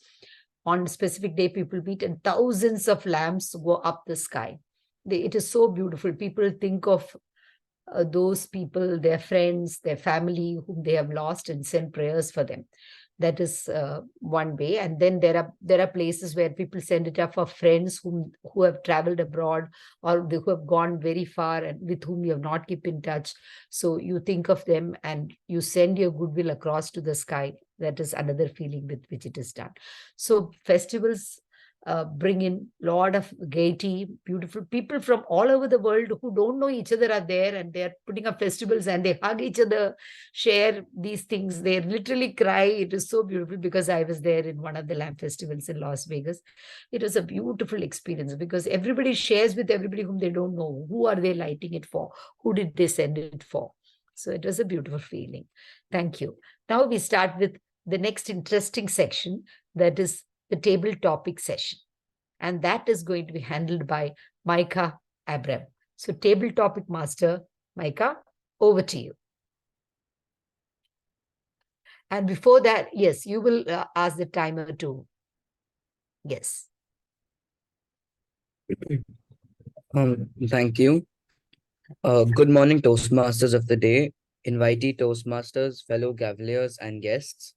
On a specific day, people meet and thousands of lamps go up the sky. It is so beautiful. People think of those people, their friends, their family whom they have lost, and send prayers for them. That is one way. And then there are places where people send it up for friends who have traveled abroad, or who have gone very far and with whom you have not kept in touch. So you think of them and you send your goodwill across to the sky. That is another feeling with which it is done. So festivals bring in a lot of gaiety. Beautiful people from all over the world who don't know each other are there, and they're putting up festivals and they hug each other, share these things. They literally cry. It is so beautiful because I was there in one of the lamp festivals in Las Vegas. It was a beautiful experience because everybody shares with everybody whom they don't know. Who are they lighting it for? Who did they send it for? So it was a beautiful feeling. Thank you. Now we start with the next interesting section, that is the table topic session. And that is going to be handled by Micah Abram. So table topic master, Micah, over to you. And before that, yes, you will ask the timer to, yes. Thank you. Good morning, Toastmasters of the day, invitee Toastmasters, fellow Gavaliers, and guests.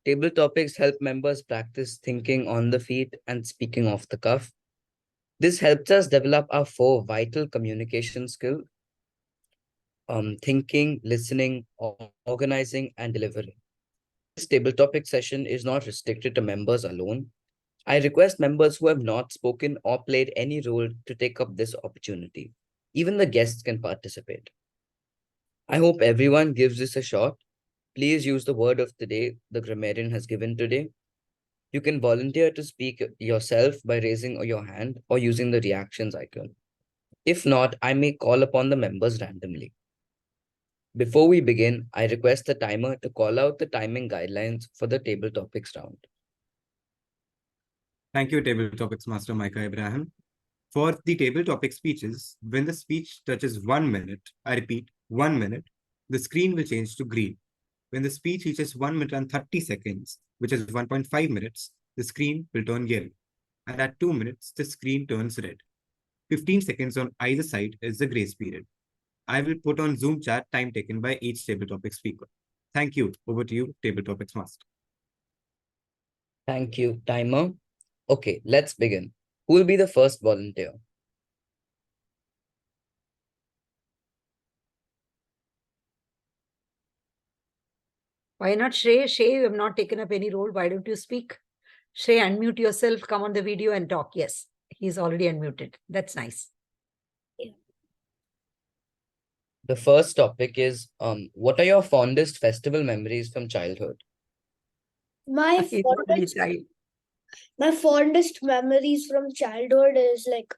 Table topics help members practice thinking on the feet and speaking off the cuff. This helps us develop our 4 vital communication skills: thinking, listening, organizing, and delivering. This table topic session is not restricted to members alone. I request members who have not spoken or played any role to take up this opportunity. Even the guests can participate. I hope everyone gives this a shot. Please use the word of the day the grammarian has given today. You can volunteer to speak yourself by raising your hand or using the reactions icon. If not, I may call upon the members randomly. Before we begin, I request the timer to call out the timing guidelines for the table topics round. Thank you, Table Topics Master Micah Abraham. For the table topic speeches, when the speech touches 1 minute, I repeat, 1 minute, the screen will change to green. When the speech reaches 1 minute and 30 seconds, which is 1.5 minutes, the screen will turn yellow. And at 2 minutes, the screen turns red. 15 seconds on either side is the grace period. I will put on Zoom chat time taken by each table topic speaker. Thank you. Over to you, Table Topics Master. Thank you, timer. Okay, let's begin. Who will be the first volunteer? Why not Shrey? Shrey, you have not taken up any role. Why don't you speak? Shrey, unmute yourself, come on the video and talk. Yes, he's already unmuted. That's nice. The first topic is what are your fondest festival memories from childhood? My He's already fondest, child. my fondest memories from childhood is like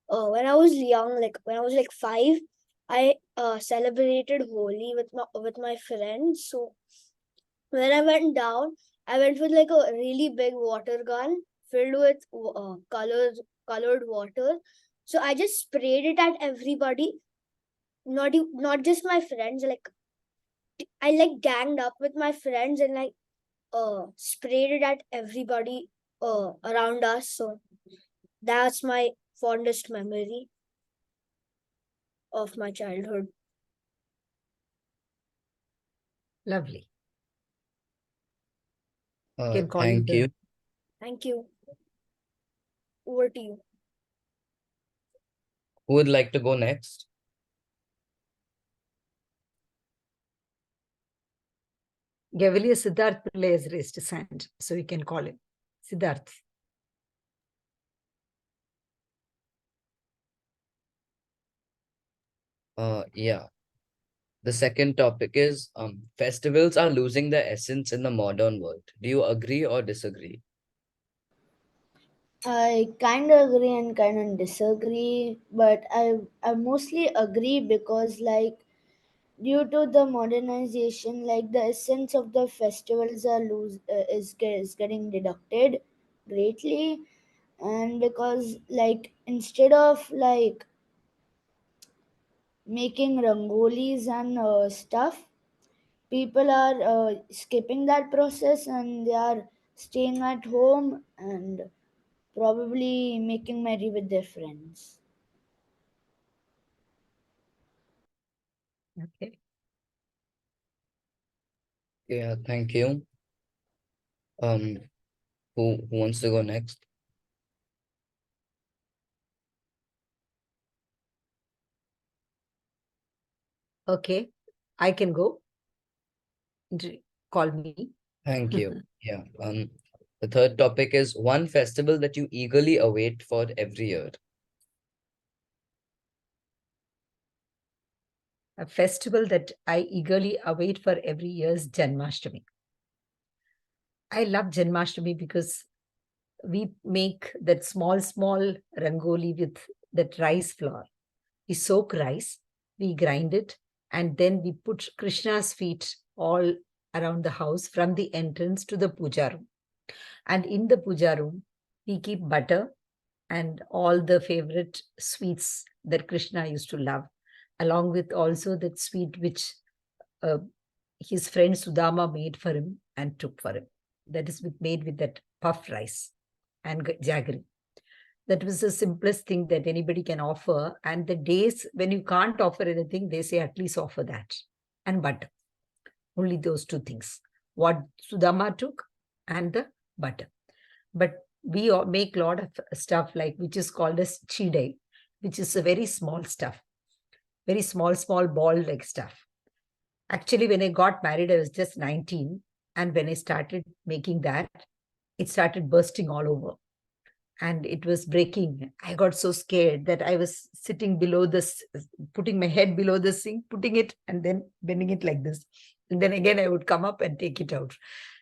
when I was young, like when I was like 5, I celebrated Holi with my friends. So when I went down, I went with like a really big water gun filled with colored water. So I just sprayed it at everybody, not just my friends. Like I like ganged up with my friends and like sprayed it at everybody around us. So that's my fondest memory of my childhood. Lovely. Can call Thank you. Thank you. Over to you. Who would like to go next? Gavalier Siddharth Pillai has raised his hand, so we can call him. Siddharth. Yeah. The second topic is festivals are losing their essence in the modern world. Do you agree or disagree? I kind of agree and kind of disagree, but I mostly agree because like due to the modernization, like the essence of the festivals are is getting deducted greatly, and because like instead of like making rangolis and stuff, people are skipping that process and they are staying at home and probably making merry with their friends. Okay. Yeah, thank you. Um, who wants to go next? Okay. I can go. Call me. Thank you. Yeah. The third topic is one festival that you eagerly await for every year. A festival that I eagerly await for every year is Janmashtami. I love Janmashtami because we make that small rangoli with that rice flour. We soak rice, we grind it, and then we put Krishna's feet all around the house from the entrance to the puja room. And in the puja room, we keep butter and all the favorite sweets that Krishna used to love, along with also that sweet which uh, his friend Sudama made for him and took for him. That is made with that puff rice and jaggery. That was the simplest thing that anybody can offer. And the days when you can't offer anything, they say at least offer that and butter. Only those two things. What Sudama took and the butter. But we make a lot of stuff like which is called as chidai, which is a very small stuff, very small ball like stuff. Actually, when I got married, I was just 19. And when I started making that, it started bursting all over and it was breaking. I got so scared that I was sitting below this, putting my head below the sink, putting it and then bending it like this. And then again, I would come up and take it out.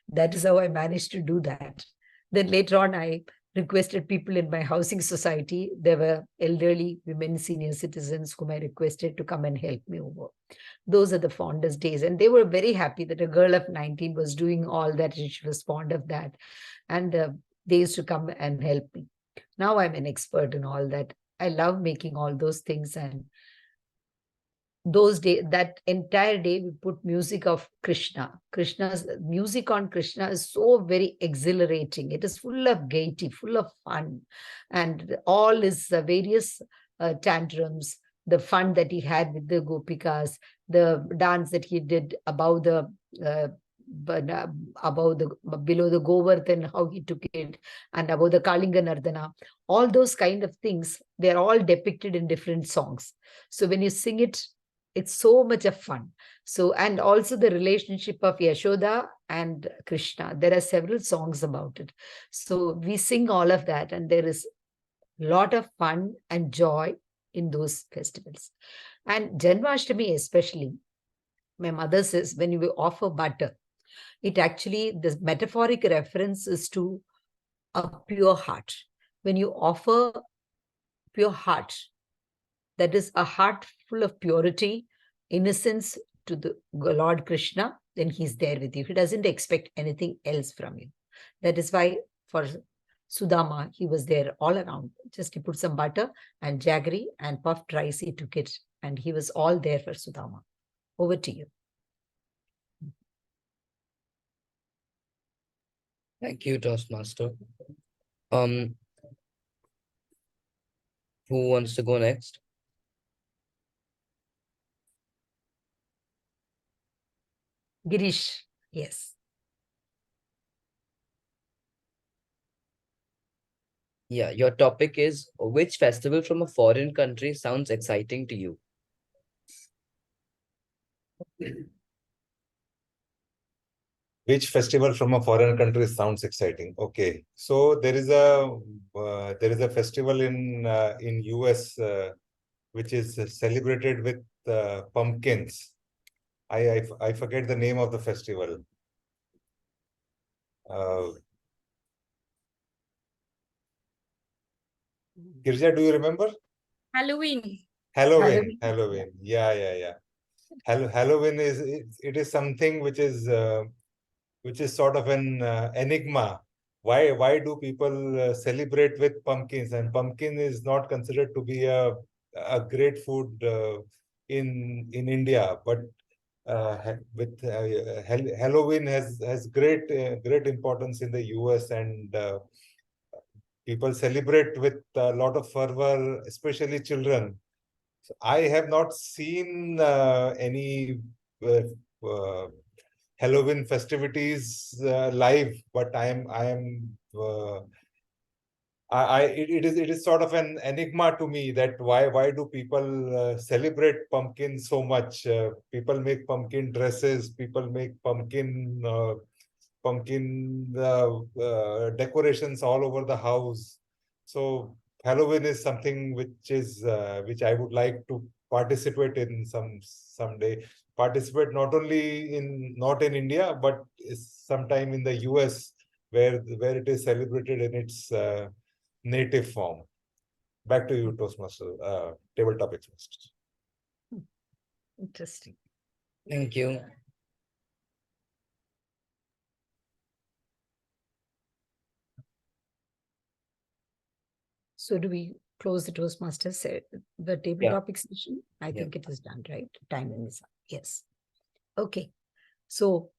That is how I managed to do that. Then later on, I requested people in my housing society. There were elderly women, senior citizens whom I requested to come and help me over. Those are the fondest days. And they were very happy that a girl of 19 was doing all that. She was fond of that. And they used to come and help me. Now I'm an expert in all that. I love making all those things. And those days, that entire day, we put music of Krishna. Krishna's music on Krishna is so very exhilarating. It is full of gaiety, full of fun. And all his various tantrums, the fun that he had with the gopikas, the dance that he did above the above the below the Govardhan, how he took it, and above the Kalinga Nardana, all those kind of things, they're all depicted in different songs. So when you sing it, it's so much of fun. So, and also the relationship of Yashoda and Krishna. There are several songs about it. So we sing all of that, and there is a lot of fun and joy in those festivals. And Janmashtami especially, my mother says, when you offer butter, it actually, the metaphoric reference is to a pure heart. When you offer pure heart, that is a heart full of purity, innocence to the Lord Krishna, then he's there with you. He doesn't expect anything else from you. That is why for Sudama, he was there all around. Just he put some butter and jaggery and puffed rice, he took it, and he was all there for Sudama. Over to you. Thank you, Toastmaster. Um, who wants to go next? Girish, yes. Yeah, your topic is which festival from a foreign country sounds exciting to you? Which festival from a foreign country sounds exciting? Okay, so there is a festival in US which is celebrated with pumpkins. I forget the name of the festival. Girja, do you remember? Halloween. Halloween. Yeah. Halloween it is something which is sort of an enigma. Why do people celebrate with pumpkins? And pumpkin is not considered to be a great food in India, but with Halloween has great importance in the US, and people celebrate with a lot of fervor, especially children. I have not seen any uh, Halloween festivities live, but it is sort of an enigma to me that why do people celebrate pumpkin so much? People make pumpkin dresses, people make pumpkin decorations all over the house. So Halloween is something which I would like to participate in someday. Participate not in India, but sometime in the US, where it is celebrated in its native form. Back to you, Toastmaster, table topics master. Interesting. Thank you. So do we close the Toastmasters, the table topic session? I think it is done, right? Timing is up. Yes. Okay. So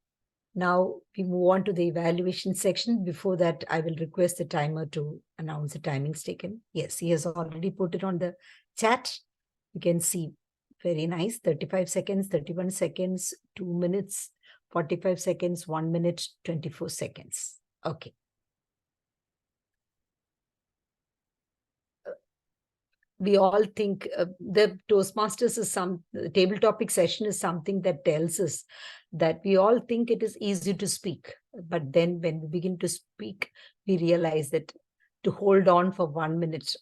now we move on to the evaluation section. Before that, I will request the timer to announce the timings taken. Yes, he has already put it on the chat. You can see, very nice, 35 seconds, 31 seconds, 2 minutes, 45 seconds, 1 minute, 24 seconds. Okay. We all think the Toastmasters is the table topic session is something that tells us that we all think it is easy to speak. But then when we begin to speak, we realize that to hold on for 1 minute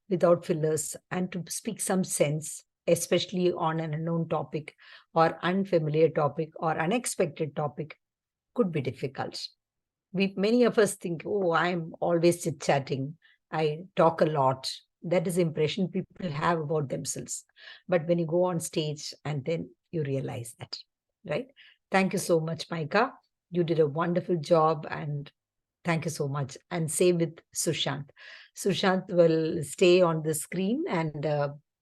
without fillers and to speak some sense, especially on an unknown topic or unfamiliar topic or unexpected topic, could be difficult. Many of us think, oh, I'm always chit-chatting. I talk a lot. That is the impression people have about themselves. But when you go on stage and then you realize that, right? Thank you so much, Maika. You did a wonderful job and thank you so much. And same with Sushant. Sushant will stay on the screen and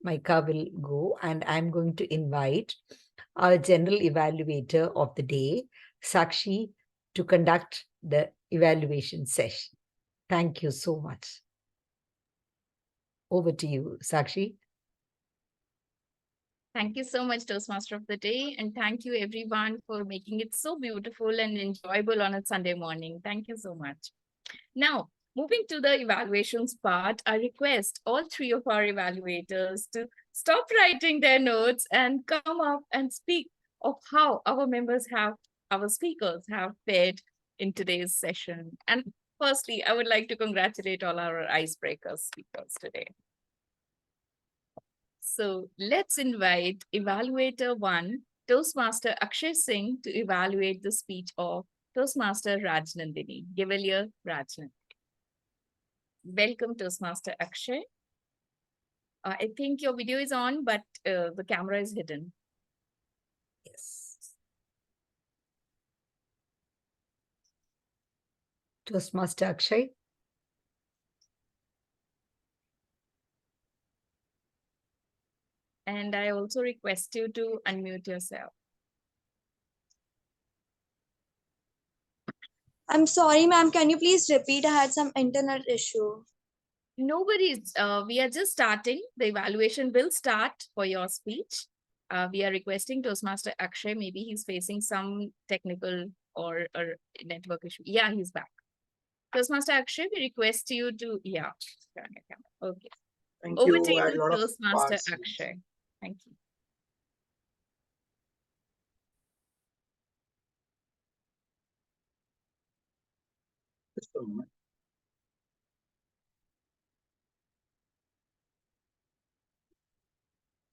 Maika will go. And I'm going to invite our general evaluator of the day, Sakshi, to conduct the evaluation session. Thank you so much. Over to you, Sakshi. Thank you so much, Toastmaster of the Day. And thank you, everyone, for making it so beautiful and enjoyable on a Sunday morning. Thank you so much. Now, moving to the evaluations part, I request all three of our evaluators to stop writing their notes and come up and speak of how our speakers have fared in today's session. And firstly, I would like to congratulate all our icebreaker speakers today. So let's invite evaluator 1, Toastmaster Akshay Singh, to evaluate the speech of Toastmaster Rajnandini, Gavel Rajnandini. Welcome, Toastmaster Akshay. I think your video is on, but the camera is hidden. Yes. Toastmaster Akshay. And I also request you to unmute yourself. I'm sorry, ma'am. Can you please repeat? I had some internet issue. No worries. We are just starting. The evaluation will start for your speech. We are requesting Toastmaster Akshay. Maybe he's facing some technical or network issue. Yeah, he's back. Toastmaster Akshay, we request you to, okay. Thank Over you. to I had a you, lot of Toastmaster parts. Akshay. Thank you. Just a moment.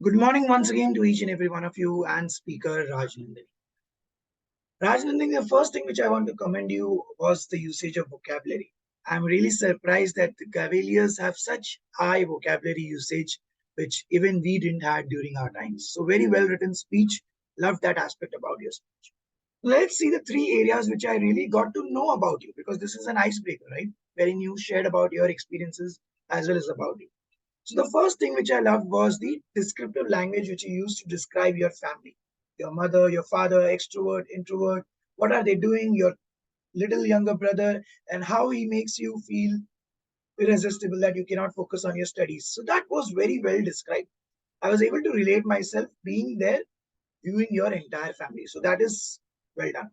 Good morning once again to each and every one of you and speaker Rajnandani. Rajnandani, the first thing which I want to commend you was the usage of vocabulary. I'm really surprised that the Gaveliers have such high vocabulary usage, which even we didn't have during our times. So very well written speech. Loved that aspect about your speech. Let's see the three areas which I really got to know about you, because this is an icebreaker, right? Wherein you shared about your experiences as well as about you. So the first thing which I loved was the descriptive language which you used to describe your family, your mother, your father, extrovert, introvert, what are they doing, your little younger brother, and how he makes you feel irresistible that you cannot focus on your studies. So that was very well described. I was able to relate myself being there, viewing your entire family. So that is well done.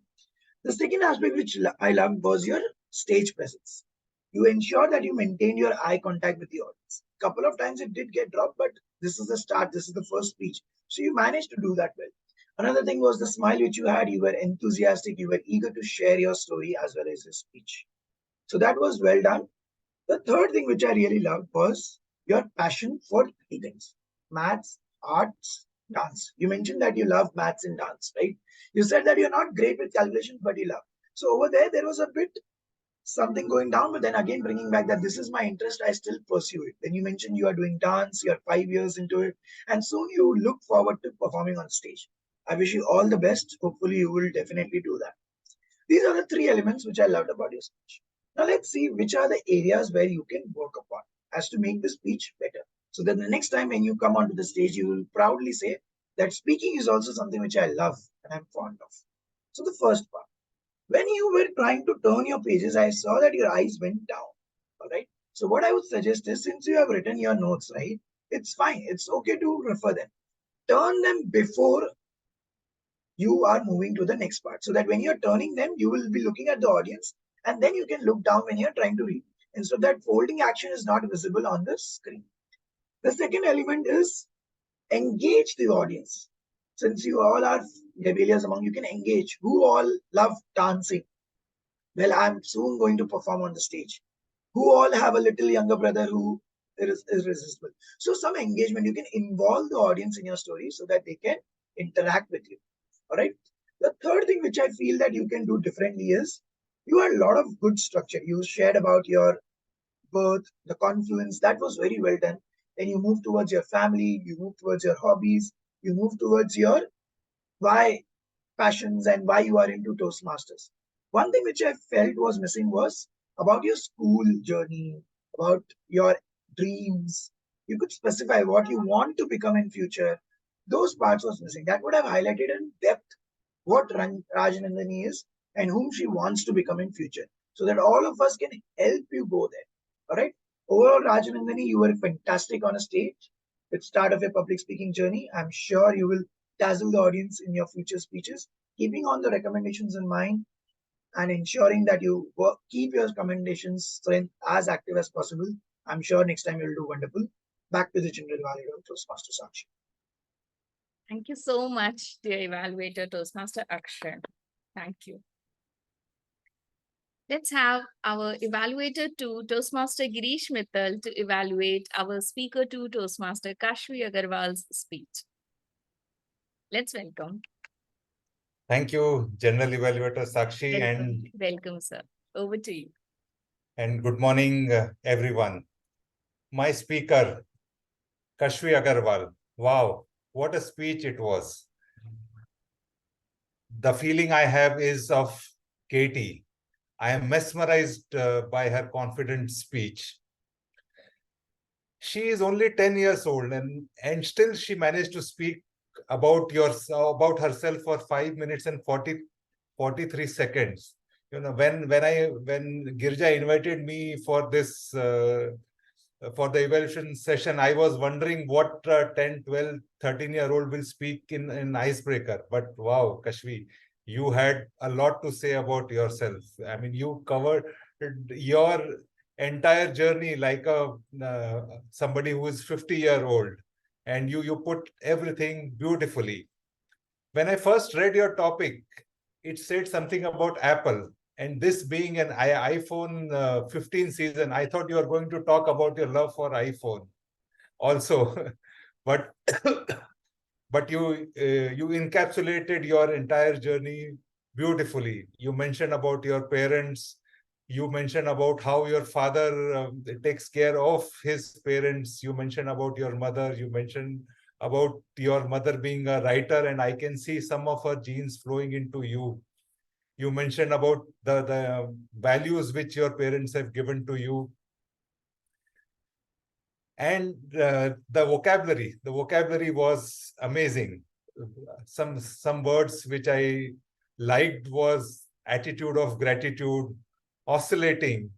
The second aspect which I loved was your stage presence. You ensure that you maintain your eye contact with the audience. Couple of times it did get dropped, but this is the start. This is the first speech. So you managed to do that well. Another thing was the smile which you had. You were enthusiastic. You were eager to share your story as well as your speech. So that was well done. The third thing which I really loved was your passion for three things: maths, arts, dance. You mentioned that you love maths and dance, right? You said that you're not great with calculations, but you love. So over there was a bit something going down, but then again bringing back that this is my interest, I still pursue it. Then you mentioned you are doing dance, you're 5 years into it, and soon you look forward to performing on stage. I wish you all the best. Hopefully, you will definitely do that. These are the three elements which I loved about your speech. Now let's see which are the areas where you can work upon as to make the speech better. So that the next time when you come onto the stage, you will proudly say that speaking is also something which I love and I'm fond of. So the first part, when you were trying to turn your pages, I saw that your eyes went down. All right. So what I would suggest is, since you have written your notes, right, it's fine. It's okay to refer them. Turn them before you are moving to the next part, so that when you're turning them, you will be looking at the audience and then you can look down when you're trying to read. Instead, that folding action is not visible on the screen. The second element is engage the audience. Since you all are Gaveliers among, you can engage. Who all love dancing? Well, I'm soon going to perform on the stage. Who all have a little younger brother who is irresistible? So some engagement, you can involve the audience in your story so that they can interact with you. All right. The third thing which I feel that you can do differently is you had a lot of good structure. You shared about your birth, the confluence. That was very well done. Then you move towards your family, you move towards your hobbies, you move towards your why passions and why you are into Toastmasters. One thing which I felt was missing was about your school journey, about your dreams. You could specify what you want to become in future. Those parts was missing. That would have highlighted in depth what Rajanandani is and whom she wants to become in future, so that all of us can help you go there. All right. Overall, Rajanandani, you were fantastic on a stage. With start of your public speaking journey, I'm sure you will dazzle the audience in your future speeches, keeping on the recommendations in mind and ensuring that you keep your recommendations strength as active as possible. I'm sure next time you'll do wonderful. Back to the general evaluator, Toastmaster Sakshi. Thank you so much, dear evaluator Toastmaster Akshay. Thank you. Let's have our evaluator 2, Toastmaster Girish Mittal, to evaluate our speaker 2, Toastmaster Kashvi Agarwal's speech. Let's welcome. Thank you, General Evaluator Sakshi, Welcome, sir. Over to you. And good morning, everyone. My speaker, Kashvi Agarwal. Wow, what a speech it was. The feeling I have is of Katie. I am mesmerized by her confident speech. She is only 10 years old and still she managed to speak about herself for 5 minutes and 43 seconds. You know, when Girja invited me for this for the evaluation session, I was wondering what 10, 12, 13-year-old will speak in icebreaker. But wow, Kashvi, you had a lot to say about yourself. I mean, you covered your entire journey like a somebody who is 50-year-old, and you put everything beautifully. When I first read your topic, it said something about Apple, and this being an iPhone 15 season, I thought you were going to talk about your love for iPhone also. but but you encapsulated your entire journey beautifully. You mentioned about your parents. You mentioned about how your father takes care of his parents. You mentioned about your mother. You mentioned about your mother being a writer, and I can see some of her genes flowing into you. You mentioned about the values which your parents have given to you, and the vocabulary was amazing. Some words which I liked was attitude of gratitude, oscillating.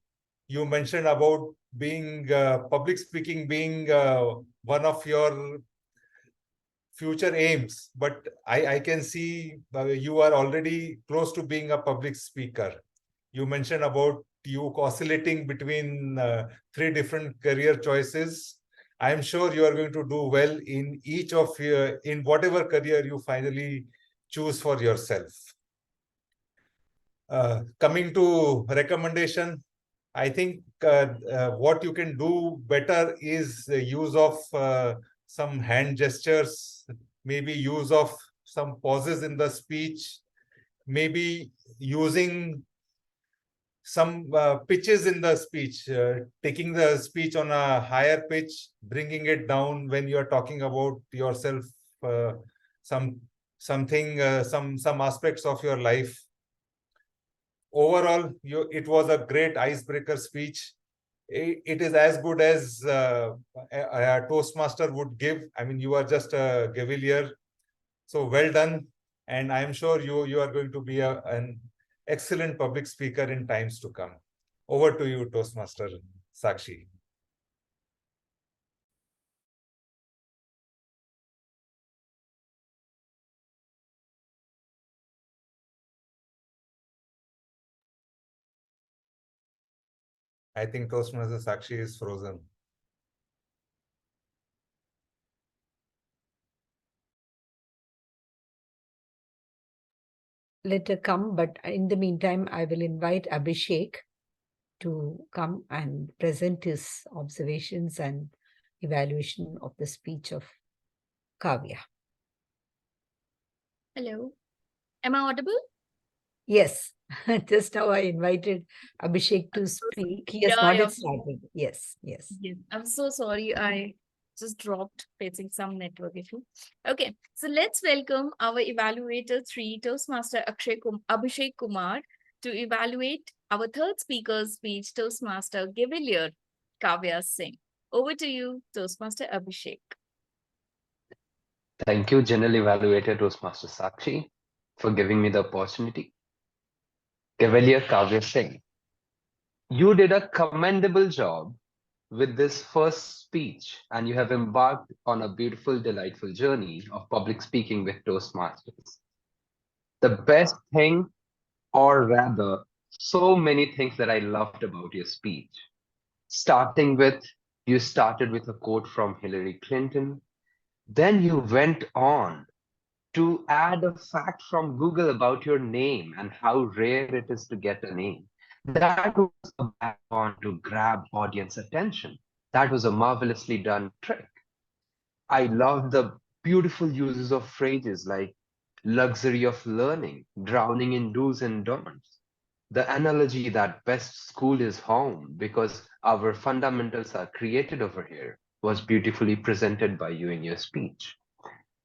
You mentioned about being public speaking being one of your future aims, but I can see you are already close to being a public speaker. You mentioned about you oscillating between three different career choices. I am sure you are going to do well in each of your, in whatever career you finally choose for yourself. Coming to recommendation, I think what you can do better is the use of some hand gestures, maybe use of some pauses in the speech, maybe using some pitches in the speech, taking the speech on a higher pitch, bringing it down when you are talking about yourself, some some aspects of your life. Overall, it was a great icebreaker speech. It is as good as a Toastmaster would give. I mean, you are just a Gavilier. So well done. And I'm sure you are going to be an excellent public speaker in times to come. Over to you, Toastmaster Sakshi. I think Toastmaster Sakshi is frozen. Let her come, but in the meantime, I will invite Abhishek to come and present his observations and evaluation of the speech of Kavya. Hello. Am I audible? Yes, just now I invited Abhishek to speak. He has Yeah, not yeah. yet started. Yes, yes. Yes, I'm so sorry. I just dropped facing some network issue. Okay, so let's welcome our evaluator 3, Toastmaster Abhishek Kumar, to evaluate our third speaker's speech, Toastmaster Gavilier Kavya Singh. Over to you, Toastmaster Abhishek. Thank you, General Evaluator Toastmaster Sakshi, for giving me the opportunity. Cavalier Kavya Singh, you did a commendable job with this first speech, and you have embarked on a beautiful, delightful journey of public speaking with Toastmasters. The best thing, or rather, so many things that I loved about your speech, starting with you started with a quote from Hillary Clinton, then you went on to add a fact from Google about your name and how rare it is to get a name. That was a backbone to grab audience attention. That was a marvelously done trick. I love the beautiful uses of phrases like luxury of learning, drowning in do's and don'ts. The analogy that best school is home because our fundamentals are created over here was beautifully presented by you in your speech.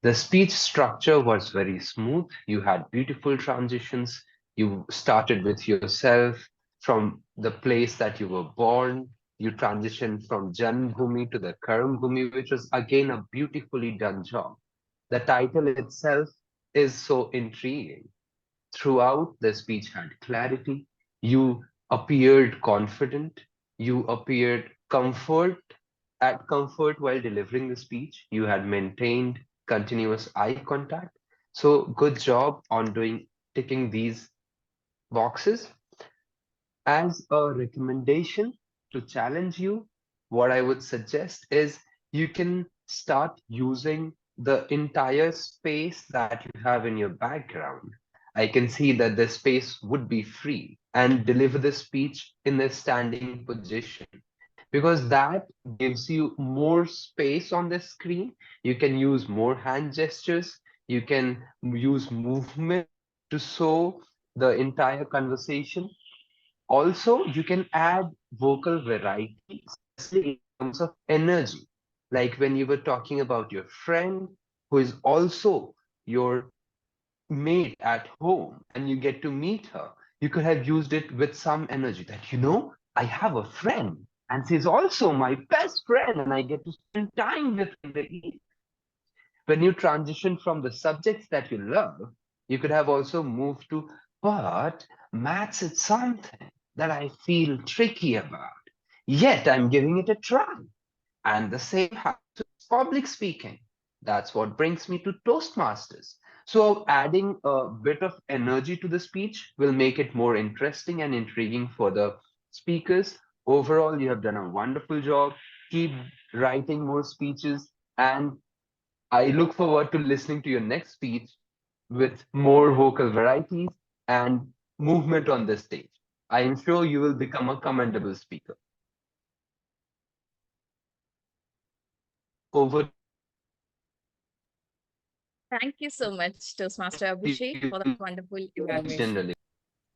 The speech structure was very smooth. You had beautiful transitions. You started with yourself from the place that you were born. You transitioned from Janmbhumi to the Karambhumi, which was again a beautifully done job. The title itself is so intriguing. Throughout, the speech had clarity. You appeared confident. You appeared comfort while delivering the speech. You had maintained continuous eye contact. So good job on ticking these boxes. As a recommendation to challenge you, what I would suggest is you can start using the entire space that you have in your background. I can see that the space would be free and deliver the speech in a standing position. because that gives you more space on the screen. You can use more hand gestures. You can use movement to show the entire conversation. Also, you can add vocal variety, especially in terms of energy. Like when you were talking about your friend who is also your mate at home and you get to meet her, you could have used it with some energy that, I have a friend and she's also my best friend and I get to spend time with him. When you transition from the subjects that you love, you could have also moved to, but maths is something that I feel tricky about. Yet I'm giving it a try. And the same happens with public speaking. That's what brings me to Toastmasters. So adding a bit of energy to the speech will make it more interesting and intriguing for the speakers. Overall, you have done a wonderful job. Keep writing more speeches, and I look forward to listening to your next speech with more vocal varieties and movement on the stage. I am sure you will become a commendable speaker. Over Thank you so much, Toastmaster to Abhishek, for that wonderful you evaluation. generally.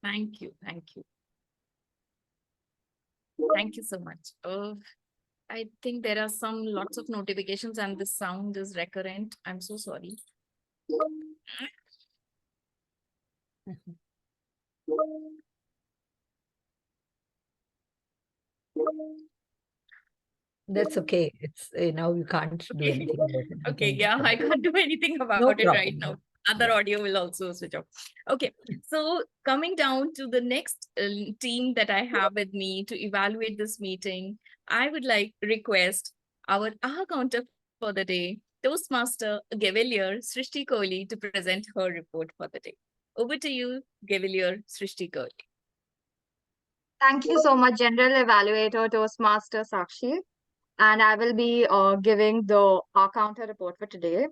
Thank you. Thank you. Thank you so much. I think there are lots of notifications and the sound is recurrent. I'm so sorry. That's okay. It's now you can't do Okay. anything about it. We Okay, can yeah, I continue. can't do anything about No it right problem. now. No. Other Yeah. audio will also switch off. Okay, so coming down to the next team that I have with me to evaluate this meeting, I would like request our counter for the day, Toastmaster Gavelier Srishti Kohli, to present her report for the day. Over to you, Gavelier Srishti Kohli. Thank you so much, General Evaluator Toastmaster Sakshi. And I will be giving the counter report for today.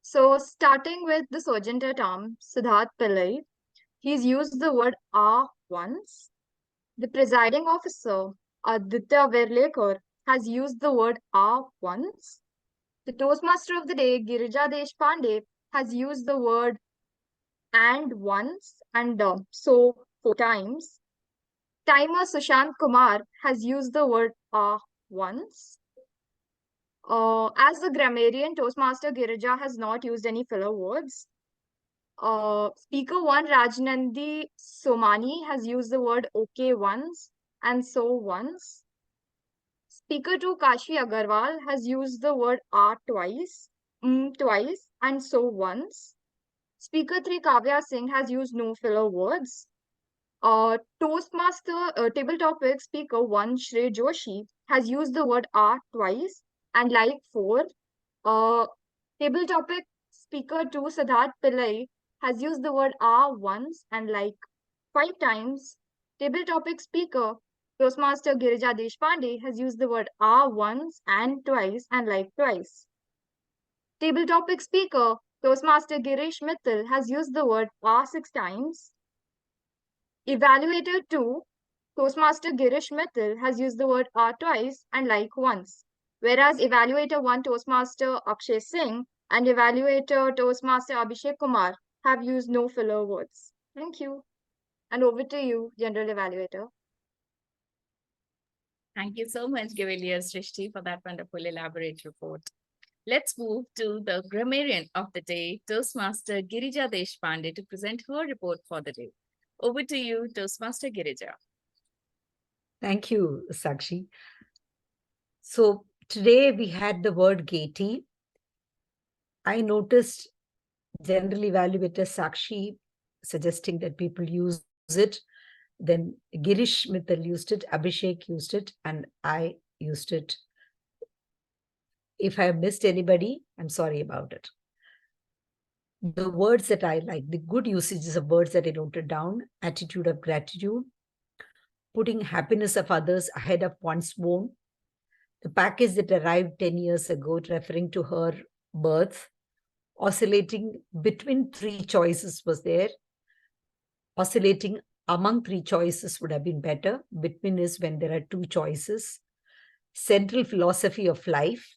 So, starting with the Sergeant at Arms, Siddharth Pillai, he's used the word once. The presiding officer, Aditya Verlekar, has used the word once. The Toastmaster of the day, Girija Deshpande, has used the word and once and so 4 times. Timer Sushant Kumar has used the word once. As the grammarian, Toastmaster Girija has not used any filler words. Speaker 1 Rajnandi Somani has used the word okay once and so once. Speaker 2 Kashi Agarwal has used the word twice, twice and so once. Speaker 3 Kavya Singh has used no filler words. Toastmaster table topic speaker 1 Shrey Joshi has used the word twice and like 4. Table topic speaker 2 Siddharth Pillai has used the word once and like 5 times. Table topic speaker Toastmaster Girija Deshpande has used the word once and twice and like twice. Table topic speaker Toastmaster Girish Mittal has used the word 6 times. Evaluator 2, Toastmaster Girish Mittal has used the word twice and like once, whereas Evaluator 1, Toastmaster Akshay Singh, and Evaluator Toastmaster Abhishek Kumar have used no filler words. Thank you. And over to you, General Evaluator. Thank you so much, Gavelier Srishti, for that wonderful elaborate report. Let's move to the grammarian of the day, Toastmaster Girija Deshpande, to present her report for the day. Over to you, Toastmaster Girija. Thank you, Sakshi. So today we had the word gaity. I noticed General Evaluator Sakshi suggesting that people use it. Then Girish Mittal used it, Abhishek used it, and I used it. If I have missed anybody, I'm sorry about it. The words that I like, the good usages of words that I noted down: attitude of gratitude, putting happiness of others ahead of one's own, the package that arrived 10 years ago, referring to her birth, oscillating between 3 choices was there. Oscillating among 3 choices would have been better. Between is when there are 2 choices. central philosophy of life.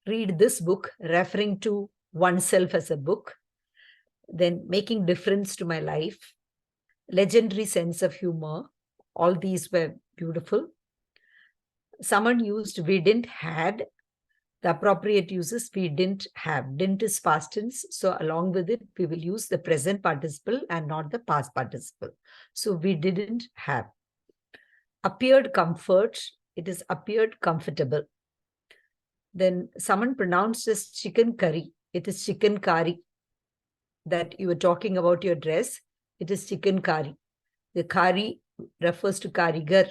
Read this book, referring to oneself as a book. Then making difference to my life. Legendary sense of humor. All these were beautiful. Someone used we didn't had. The appropriate uses we didn't have. Didn't is past tense. So along with it, we will use the present participle and not the past participle. So we didn't have. Appeared comfort. It is appeared comfortable. Then someone pronounced as chicken curry. It is chicken curry. That you were talking about your dress. It is chicken curry. The kari refers to karigar,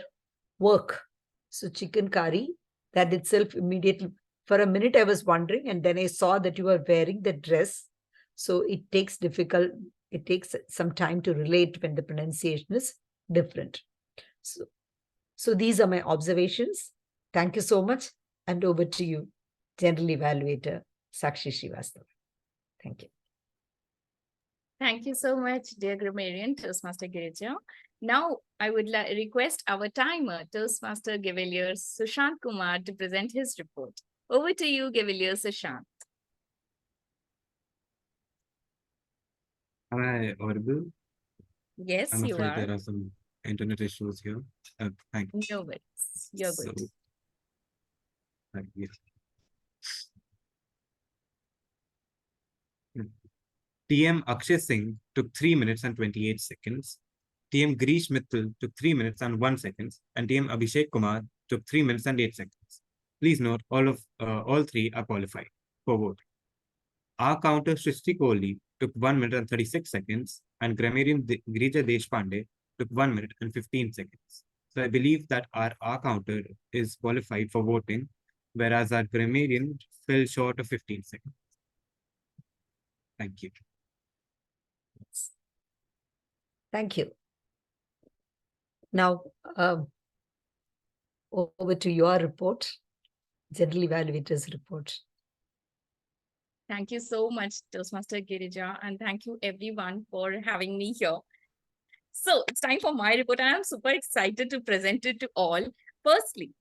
work. So chicken curry, that itself immediately, for a minute I was wondering, and then I saw that you were wearing the dress. So it takes some time to relate when the pronunciation is different. So these are my observations. Thank you so much. And over to you, General Evaluator Sakshi Srivastava. Thank you. Thank you so much, dear grammarian Toastmaster Girija. Now, I would request our timer, Toastmaster Gavelier Sushant Kumar, to present his report. Over to you, Gavelier Sushant. Am I audible? Yes, I'm you afraid are. there are some internet issues here. Thank you. No worries. You're good. Yes. TM Akshay Singh took 3 minutes and 28 seconds. TM Girish Mittal took 3 minutes and 1 second. And TM Abhishek Kumar took 3 minutes and 8 seconds. Please note all three are qualified for vote. Our counter Srishti Kohli took 1 minute and 36 seconds. And grammarian Girija Deshpande took 1 minute and 15 seconds. So I believe that our counter is qualified for voting, whereas our grammarian fell short of 15 seconds. Thank you. Thank you. Now, over to your report, General Evaluator's report. Thank you so much, Toastmaster Girija, and thank you everyone for having me here. So it's time for my report, and I'm super excited to present it to all. Firstly,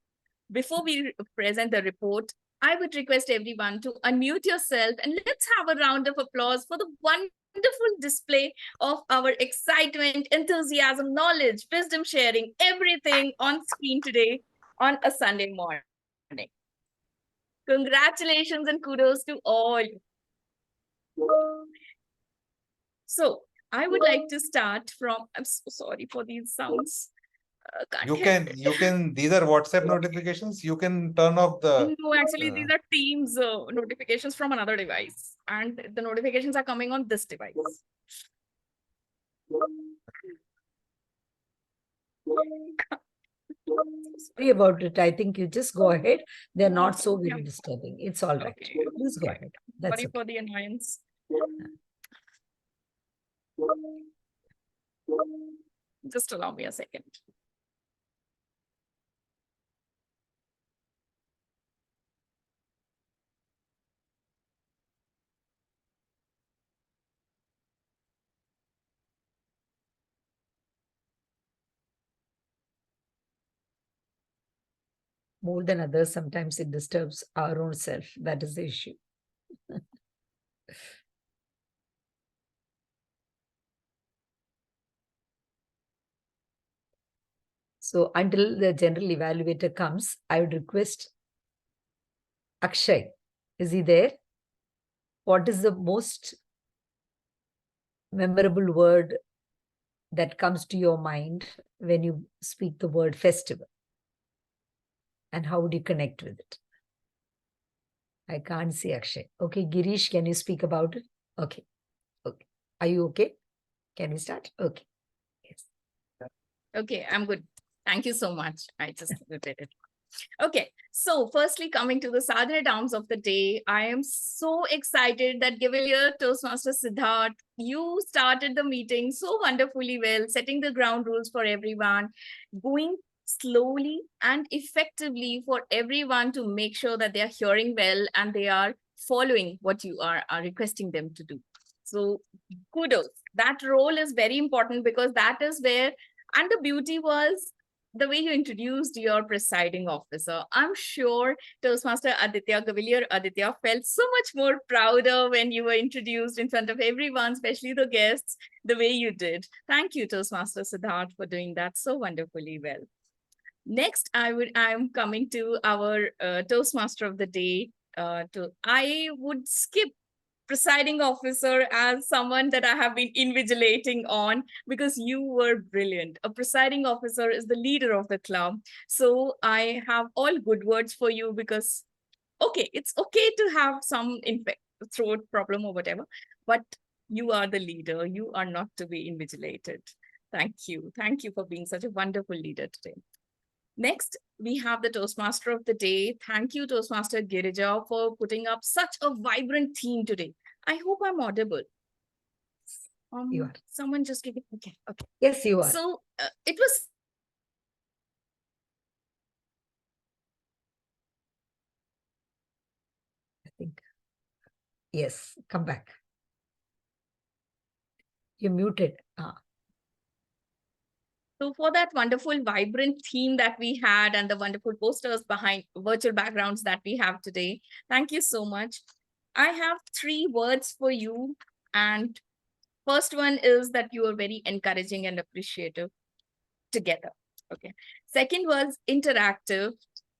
before we present the report, I would request everyone to unmute yourself and let's have a round of applause for the wonderful display of our excitement, enthusiasm, knowledge, wisdom sharing, everything on screen today on a Sunday morning. Congratulations and kudos to all. So I would like to start from, I'm so sorry for these sounds. You can, these are WhatsApp notifications. You can turn off the. No, actually, these are Teams notifications from another device, and the notifications are coming on this device. Sorry about it. I think you just go ahead. They're not so very disturbing. It's all right. Okay. Please go ahead. That's Sorry okay. for the annoyance. Just allow me a second. More than others, sometimes it disturbs our own self. That is the issue. So until the general evaluator comes, I would request Akshay. Is he there? What is the most memorable word that comes to your mind when you speak the word festival? And how would you connect with it? I can't see Akshay. Okay, Girish, can you speak about it? Okay. Okay. Are you okay? Can we start? Okay. Yes. Okay, I'm good. Thank you so much. I just did it. Okay, so firstly, coming to the Sadhana Downs of the day, I am so excited that Gavelier Toastmaster Siddharth, you started the meeting so wonderfully well, setting the ground rules for everyone, going slowly and effectively for everyone to make sure that they are hearing well and they are following what you are requesting them to do. So kudos. That role is very important because that is where, and the beauty was the way you introduced your presiding officer. I'm sure Toastmaster Aditya, Gavilier Aditya, felt so much more prouder when you were introduced in front of everyone, especially the guests, the way you did. Thank you, Toastmaster Siddharth, for doing that so wonderfully well. Next, I'm coming to our Toastmaster of the day. I would skip presiding officer as someone that I have been invigilating on because you were brilliant. A presiding officer is the leader of the club. So I have all good words for you because, okay, it's okay to have some throat problem or whatever, but you are the leader. You are not to be invigilated. Thank you. Thank you for being such a wonderful leader today. Next, we have the Toastmaster of the day. Thank you, Toastmaster Girija, for putting up such a vibrant theme today. I hope I'm audible. You are. Someone just give it. Okay. Yes, you are. So it was. I think. Yes, come back. You're muted. So for that wonderful, vibrant theme that we had and the wonderful posters behind virtual backgrounds that we have today, thank you so much. I have 3 words for you. And first one is that you are very encouraging and appreciative together. Okay. Second was interactive.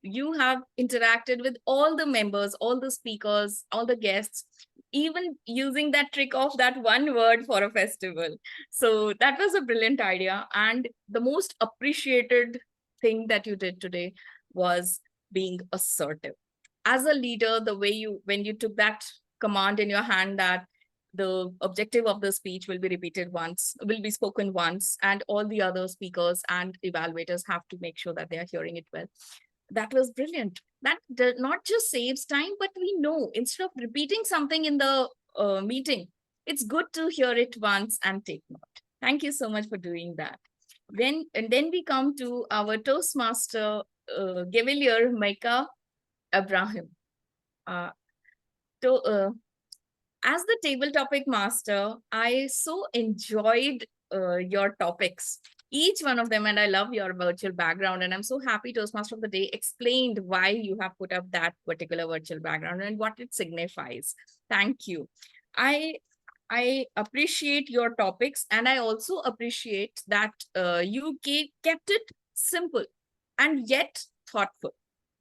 You have interacted with all the members, all the speakers, all the guests, even using that trick of that one word for a festival. So that was a brilliant idea. And the most appreciated thing that you did today was being assertive. As a leader, the way when you took that command in your hand that the objective of the speech will be repeated once, will be spoken once, and all the other speakers and evaluators have to make sure that they are hearing it well. That was brilliant. That not just saves time, but we know instead of repeating something in the meeting, it's good to hear it once and take note. Thank you so much for doing that. And then we come to our Toastmaster, Gavilier Micah Abraham. As the table topic master, I so enjoyed your topics, each one of them, and I love your virtual background. And I'm so happy Toastmaster of the Day explained why you have put up that particular virtual background and what it signifies. Thank you. I appreciate your topics, and I also appreciate that you kept it simple and yet thoughtful,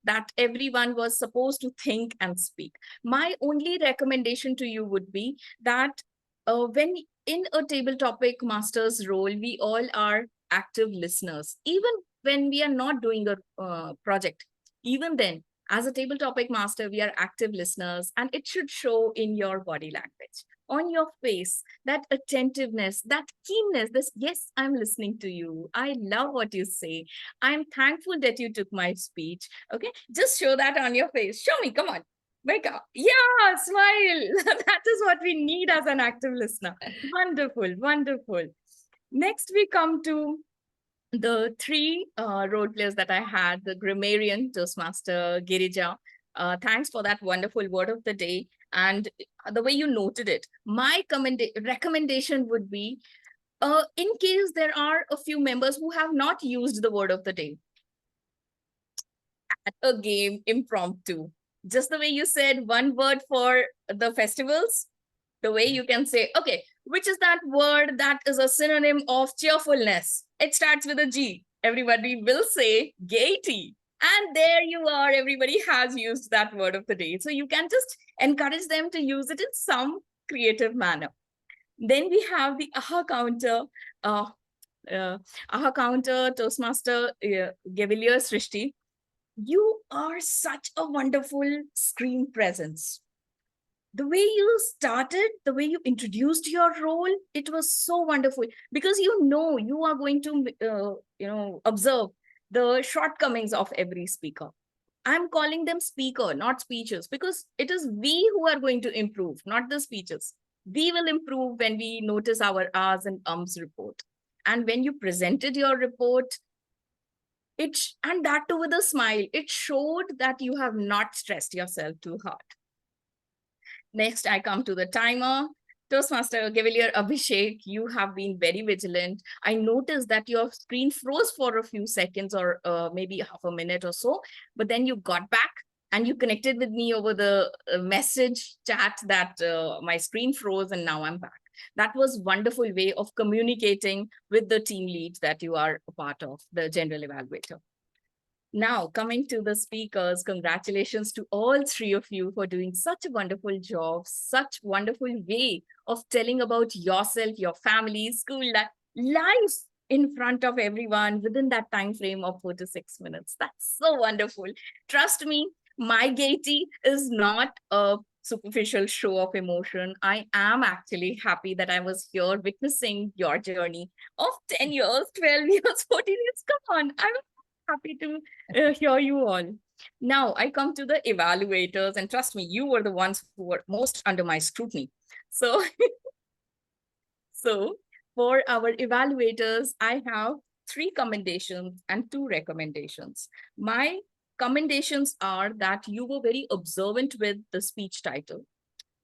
that everyone was supposed to think and speak. My only recommendation to you would be that when in a table topic master's role, we all are active listeners. Even when we are not doing a project, even then, as a table topic master, we are active listeners, and it should show in your body language, on your face, that attentiveness, that keenness, this, yes, I'm listening to you. I love what you say. I'm thankful that you took my speech. Okay, just show that on your face. Show me, come on. Wake up. Yeah, smile. That is what we need as an active listener. Wonderful, wonderful. Next, we come to the 3 role players that I had, the grammarian, Toastmaster Girija. Thanks for that wonderful word of the day. And the way you noted it, my recommendation would be, in case there are a few members who have not used the word of the day at a game impromptu, just the way you said one word for the festivals, the way you can say, okay, which is that word that is a synonym of cheerfulness? It starts with a G. Everybody will say gaiety. And there you are. Everybody has used that word of the day. So you can just encourage them to use it in some creative manner. Then we have the AHA counter. AHA counter, Toastmaster Gavilier Srishti. You are such a wonderful screen presence. The way you started, the way you introduced your role, it was so wonderful, because you are going to observe the shortcomings of every speaker. I'm calling them speaker, not speeches, because it is we who are going to improve, not the speeches. We will improve when we notice our R's and ums report. And when you presented your report, and that too with a smile, it showed that you have not stressed yourself too hard. Next, I come to the timer. Toastmaster Gavelier Abhishek, you have been very vigilant. I noticed that your screen froze for a few seconds or maybe half a minute or so, but then you got back and you connected with me over the message chat that my screen froze and now I'm back. That was wonderful way of communicating with the team lead that you are a part of, the general evaluator. Now, coming to the speakers, congratulations to all three of you for doing such a wonderful job, such wonderful way of telling about yourself, your family, school life in front of everyone within that time frame of 4 to 6 minutes. That's so wonderful. Trust me, my gaiety is not a superficial show of emotion. I am actually happy that I was here witnessing your journey of 10 years, 12 years, 14 years. Come on, I'm happy to hear you all. Now I come to the evaluators, and trust me, you were the ones who were most under my scrutiny. So, so for our evaluators, I have 3 commendations and 2 recommendations. My commendations are that you were very observant with the speech title,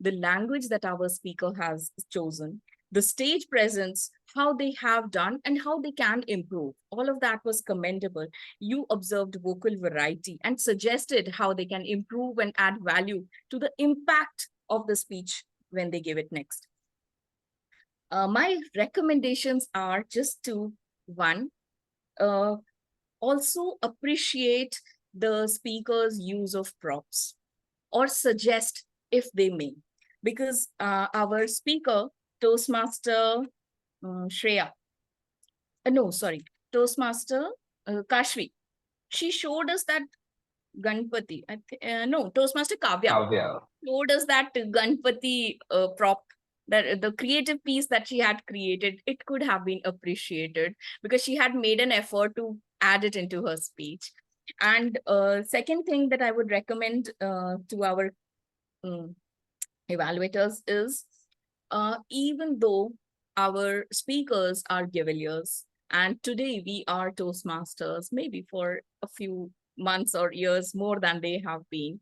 the language that our speaker has chosen, the stage presence, how they have done and how they can improve. All of that was commendable. You observed vocal variety and suggested how they can improve and add value to the impact of the speech when they give it next. My recommendations are just to, one, also appreciate the speaker's use of props or suggest if they may. Because our speaker, Toastmaster Shreya, Toastmaster Kashvi, she showed us that Ganpati, Toastmaster Kavya Kavya. showed us that Ganpati prop, that the creative piece that she had created, it could have been appreciated because she had made an effort to add it into her speech. And second thing that I would recommend to our evaluators is, even though our speakers are Gaveliers, and today we are Toastmasters, maybe for a few months or years more than they have been,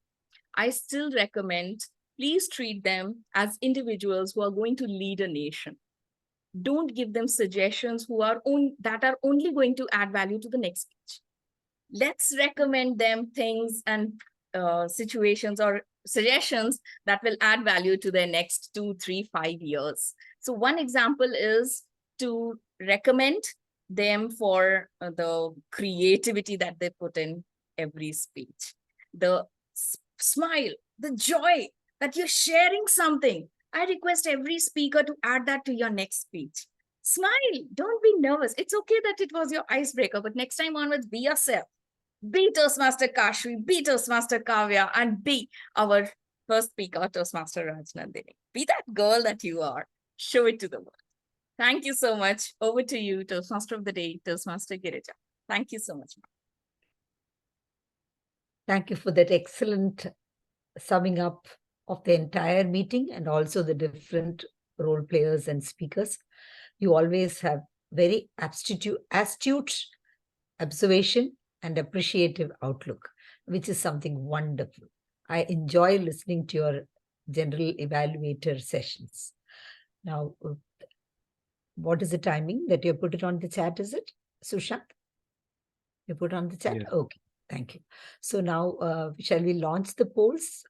I still recommend, please treat them as individuals who are going to lead a nation. Don't give them suggestions that are only going to add value to the next speech. Let's recommend them things and situations or suggestions that will add value to their next 2, 3, 5 years. So one example is to recommend them for the creativity that they put in every speech, the smile, the joy that you're sharing something. I request every speaker to add that to your next speech. Smile, don't be nervous. It's okay that it was your icebreaker, but next time onwards, be yourself. Be Toastmaster Kashvi, be Toastmaster Kavya, and be our first speaker, Toastmaster Rajnandini. Be that girl that you are. Show it to the world. Thank you so much. Over to you, Toastmaster of the Day, Toastmaster Girija. Thank you so much. Thank you for that excellent summing up of the entire meeting and also the different role players and speakers. You always have very astute observation and appreciative outlook, which is something wonderful. I enjoy listening to your general evaluator sessions. Now, what is the timing that you put it on the chat, is it, Sushant? You put on the chat? Yes. Okay, thank you. So now, shall we launch the polls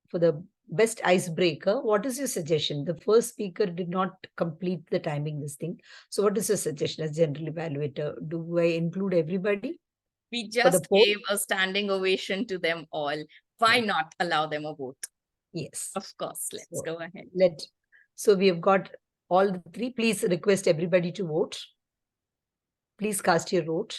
for the best icebreaker? What is your suggestion? The first speaker did not complete the timing, this thing. So what is your suggestion as general evaluator? Do I include everybody? We just gave a standing ovation to them all. Why not allow them a vote? Yes. Of course, let's go ahead. So we have got all the 3. Please request everybody to vote. Please cast your vote.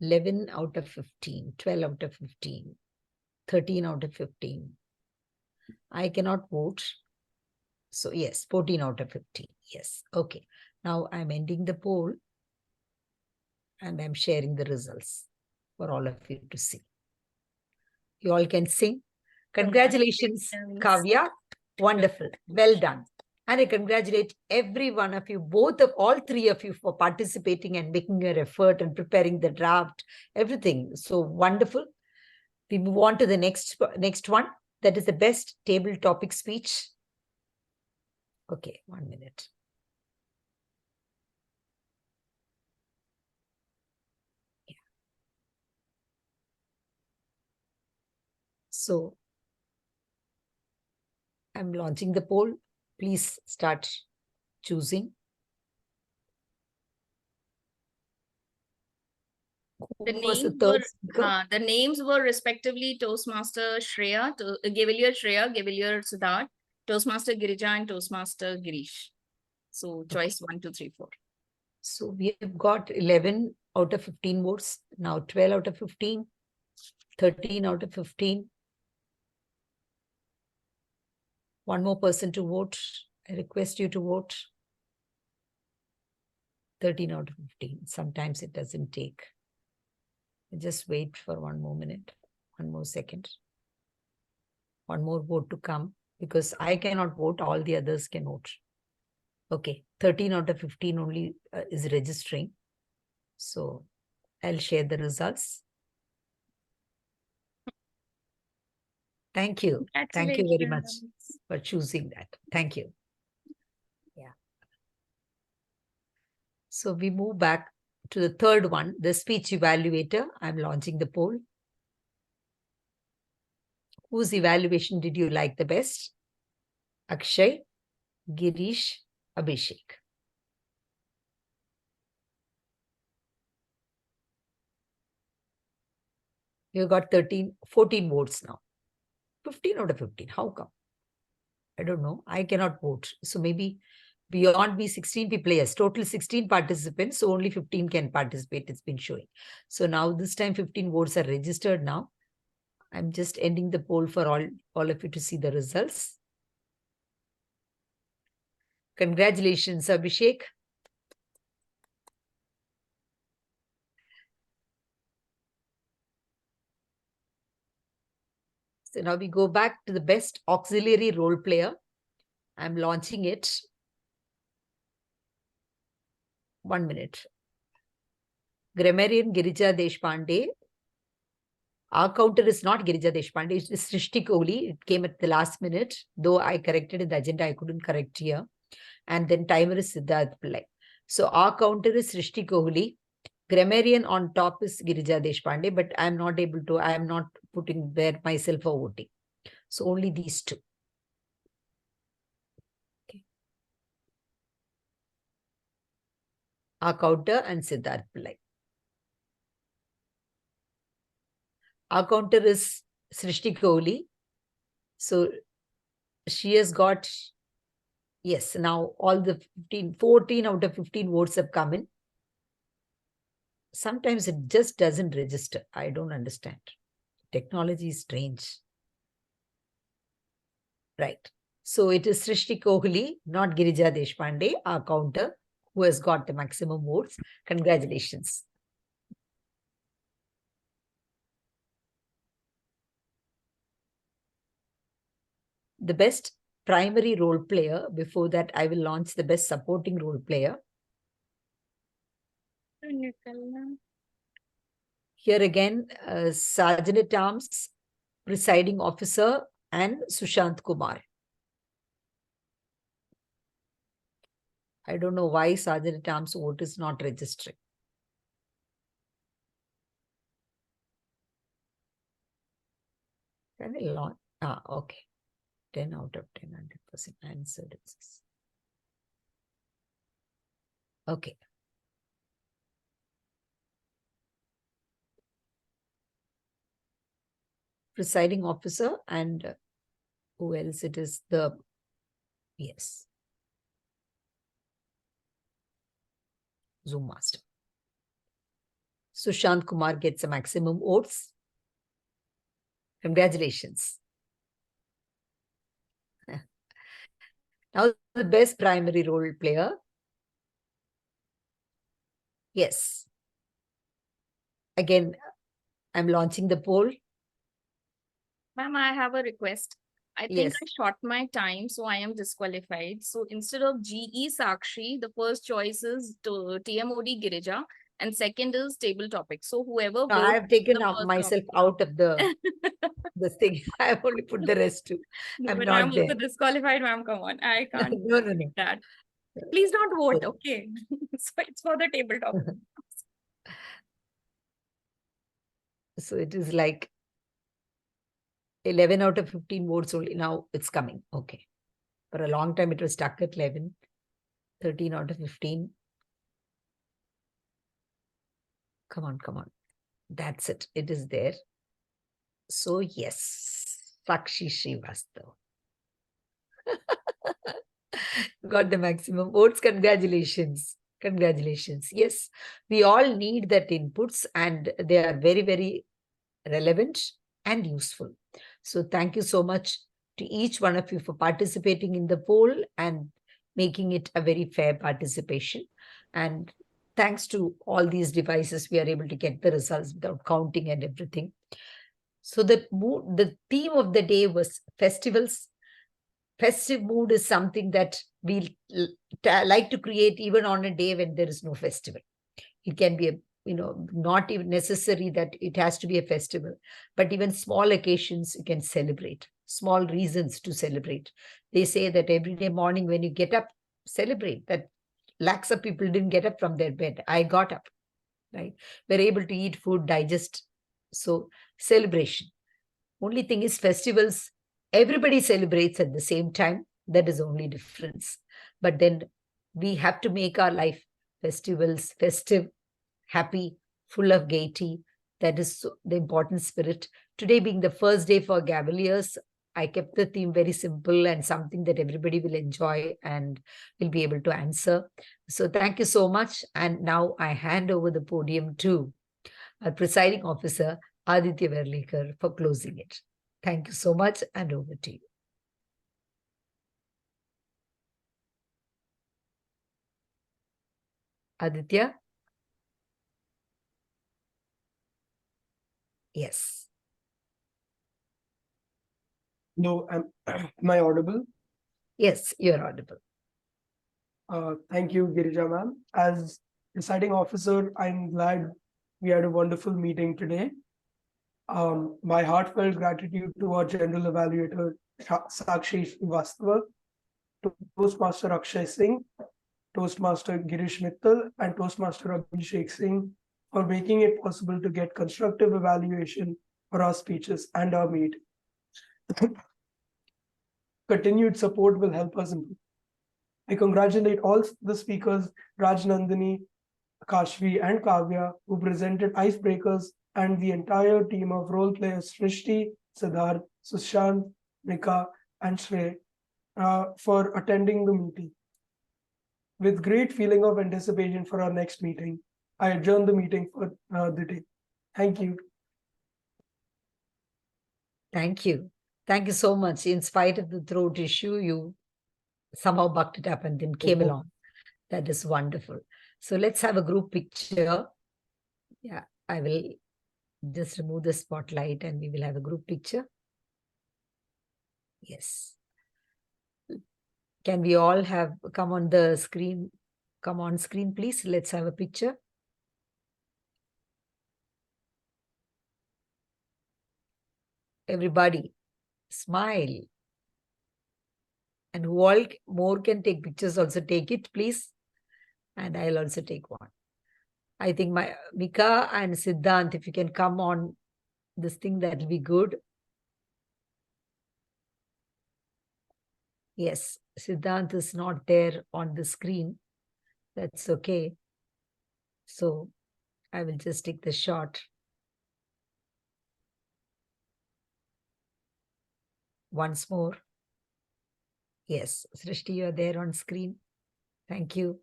(11 out of 15, 12 out of 15, 13 out of 15. I cannot vote. So yes, 14 out of 15. Yes. Okay. Now I'm ending the poll and I'm sharing the results for all of you to see. You all can sing. Congratulations, Kavya. Wonderful. Well done. And I congratulate every one of you, all three of you, for participating and making your effort and preparing the draft, everything. So wonderful. We move on to the next one. That is the best table topic speech. Okay, 1 minute. Yeah. So I'm launching the poll. Please start choosing. The names were respectively Toastmaster Shreya, Gavelier Shreya, Gavelier Siddharth, Toastmaster Girija, and Toastmaster Girish. So choice 1, 2, 3, 4. So we have got 11 out of 15 votes. Now 12 out of 15, 13 out of 15. One more person to vote. I request you to vote. 13 out of 15. Sometimes it doesn't take. Just wait for 1 more minute, 1 more second. 1 more vote to come, because I cannot vote, all the others can vote. Okay, 13 out of 15 only is registering. So I'll share the results. Thank you. Thank you very much for choosing that. Thank you. Yeah. So we move back to the third one, the speech evaluator. I'm launching the poll. Whose evaluation did you like the best? Akshay, Girish, Abhishek. You got 14 votes now. 15 out of 15. How come? I don't know. I cannot vote. So maybe beyond me, 16 people, yes, total 16 participants. So only 15 can participate. It's been showing. So now this time 15 votes are registered now. I'm just ending the poll for all of you to see the results. Congratulations, Abhishek. So now we go back to the best auxiliary role player. I'm launching it. 1 minute. Grammarian Girija Deshpande. Our counter is not Girija Deshpande, it is Srishti Kohli. It came at the last minute. Though I corrected in the agenda, I couldn't correct here. And then timer is Siddharth Pillai. So our counter is Srishti Kohli. Grammarian on top is Girija Deshpande, but I am not putting there myself for voting. So only these two. Okay. Our counter and Siddharth Pillai. Our counter is Srishti Kohli. So she has got, yes, now all the 14 out of 15 votes have come in. Sometimes it just doesn't register. I don't understand. Technology is strange. Right. So it is Srishti Kohli, not Girija Deshpande, our counter, who has got the maximum votes. Congratulations. The best primary role player. Before that, I will launch the best supporting role player. Here again, Sergeant at Arms, Presiding Officer, and Sushant Kumar. I don't know why Sergeant at Arms vote is not registering. Can I launch? Okay. 10 out of 10, 100% answered. Okay. Presiding officer, and who else it is? Yes. Zoom master. Sushant Kumar gets the maximum votes. Congratulations. Now the best primary role player. Yes. Again, I'm launching the poll. Ma'am, I have a request. I think Yes. I shot my time, so I am disqualified. So instead of GE Sakshi, the first choice is TMOD Girija, and second is table topic. So whoever No, I votes have taken the out first myself option. out of this thing. I have only put the rest too. No, I'm but not I'm also there. disqualified, ma'am. Come on, I can't No, no, do no. that. Please don't vote, So- okay? So it's for the table topic. So it is like 11 out of 15 votes only. Now it's coming. Okay. For a long time, it was stuck at 11. 13 out of 15. Come on, come on. That's it. It is there. So yes, Sakshi Srivastav. Got the maximum votes. Congratulations. Congratulations. Yes, we all need that inputs and they are very, very relevant and useful. So thank you so much to each one of you for participating in the poll and making it a very fair participation. And thanks to all these devices, we are able to get the results without counting and everything. So the theme of the day was festivals. Festive mood is something that we like to create even on a day when there is no festival. It can be not even necessary that it has to be a festival, but even small occasions you can celebrate, small reasons to celebrate. They say that every day morning when you get up, celebrate. That lakhs of people didn't get up from their bed. I got up, right? We're able to eat food, digest. So celebration. Only thing is festivals, everybody celebrates at the same time. That is only difference. But then we have to make our life festivals festive, happy, full of gaiety. That is the important spirit. Today being the first day for Gavaliers, I kept the theme very simple and something that everybody will enjoy and will be able to answer. So thank you so much. And now I hand over the podium to our presiding officer, Aditya Verlikar, for closing it. Thank you so much, and over to you. Aditya? Yes. No, am I audible? Yes, you're audible. Thank you, Girija ma'am. As deciding officer, I'm glad we had a wonderful meeting today. My heartfelt gratitude to our general evaluator, Sakshi Srivastava, Toastmaster Akshay Singh, Toastmaster Girish Mittal, and Toastmaster Abhishek Singh for making it possible to get constructive evaluation for our speeches and our meeting. Continued support will help us improve. I congratulate all the speakers, Raj Nandini, Kashvi, and Kavya, who presented icebreakers, and the entire team of role players, Srishti, Siddharth, Sushant, Nika, and Shrey, for attending the meeting. With great feeling of anticipation for our next meeting, I adjourn the meeting for the day. Thank you. Thank you. Thank you so much. In spite of the throat issue, you somehow bucked it up and then came along. That is wonderful. So let's have a group picture. Yeah, I will just remove the spotlight and we will have a group picture. Yes. Can we all have come on the screen? Come on screen, please. Let's have a picture. Everybody, smile. And who all more can take pictures, also take it, please. And I'll also take one. I think my Mika and Siddhant, if you can come on this thing, that'll be good. Yes, Siddhant is not there on the screen. That's okay. So I will just take the shot. Once more. Yes, Srishti, you're there on screen. Thank you.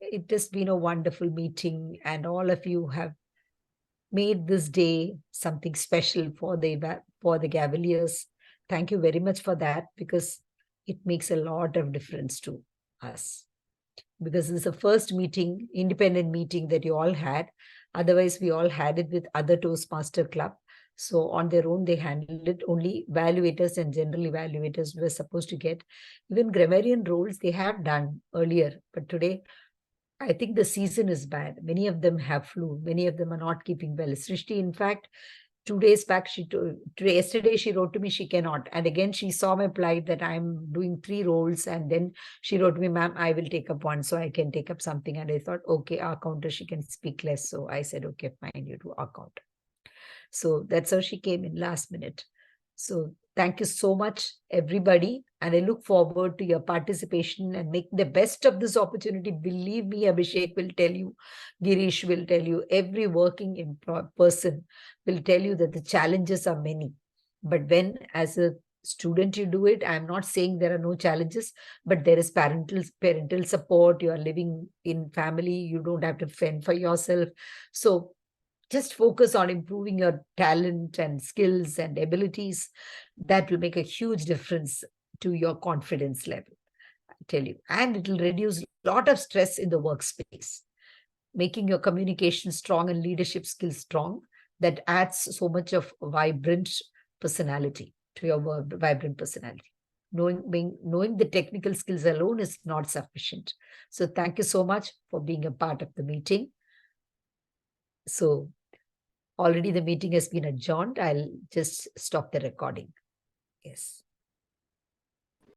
It has been a wonderful meeting, and all of you have made this day something special for the Gavaliers. Thank you very much for that, because it makes a lot of difference to us. because this is the first meeting, independent meeting that you all had. Otherwise, we all had it with other Toastmaster Club. So on their own, they handled it. Only evaluators and general evaluators were supposed to get. Even grammarian roles they have done earlier. But today, I think the season is bad. Many of them have flu. Many of them are not keeping well. Srishti, in fact, 2 days back, yesterday she wrote to me she cannot. And again, she saw my plight that I'm doing 3 roles. And then she wrote to me, ma'am, I will take up one so I can take up something. And I thought, okay, our counter, she can speak less. So I said, okay, fine, you do our counter. So that's how she came in last minute. So thank you so much, everybody. And I look forward to your participation and make the best of this opportunity. Believe me, Abhishek will tell you, Girish will tell you, every working person will tell you that the challenges are many. But when, as a student, you do it, I'm not saying there are no challenges, but there is parental support. You are living in family. You don't have to fend for yourself. So just focus on improving your talent and skills and abilities. That will make a huge difference to your confidence level, I tell you. And it will reduce a lot of stress in the workspace, making your communication strong and leadership skills strong. That adds so much of vibrant personality to your vibrant personality. Knowing the technical skills alone is not sufficient. So thank you so much for being a part of the meeting. So already the meeting has been adjourned. I'll just stop the recording. Yes.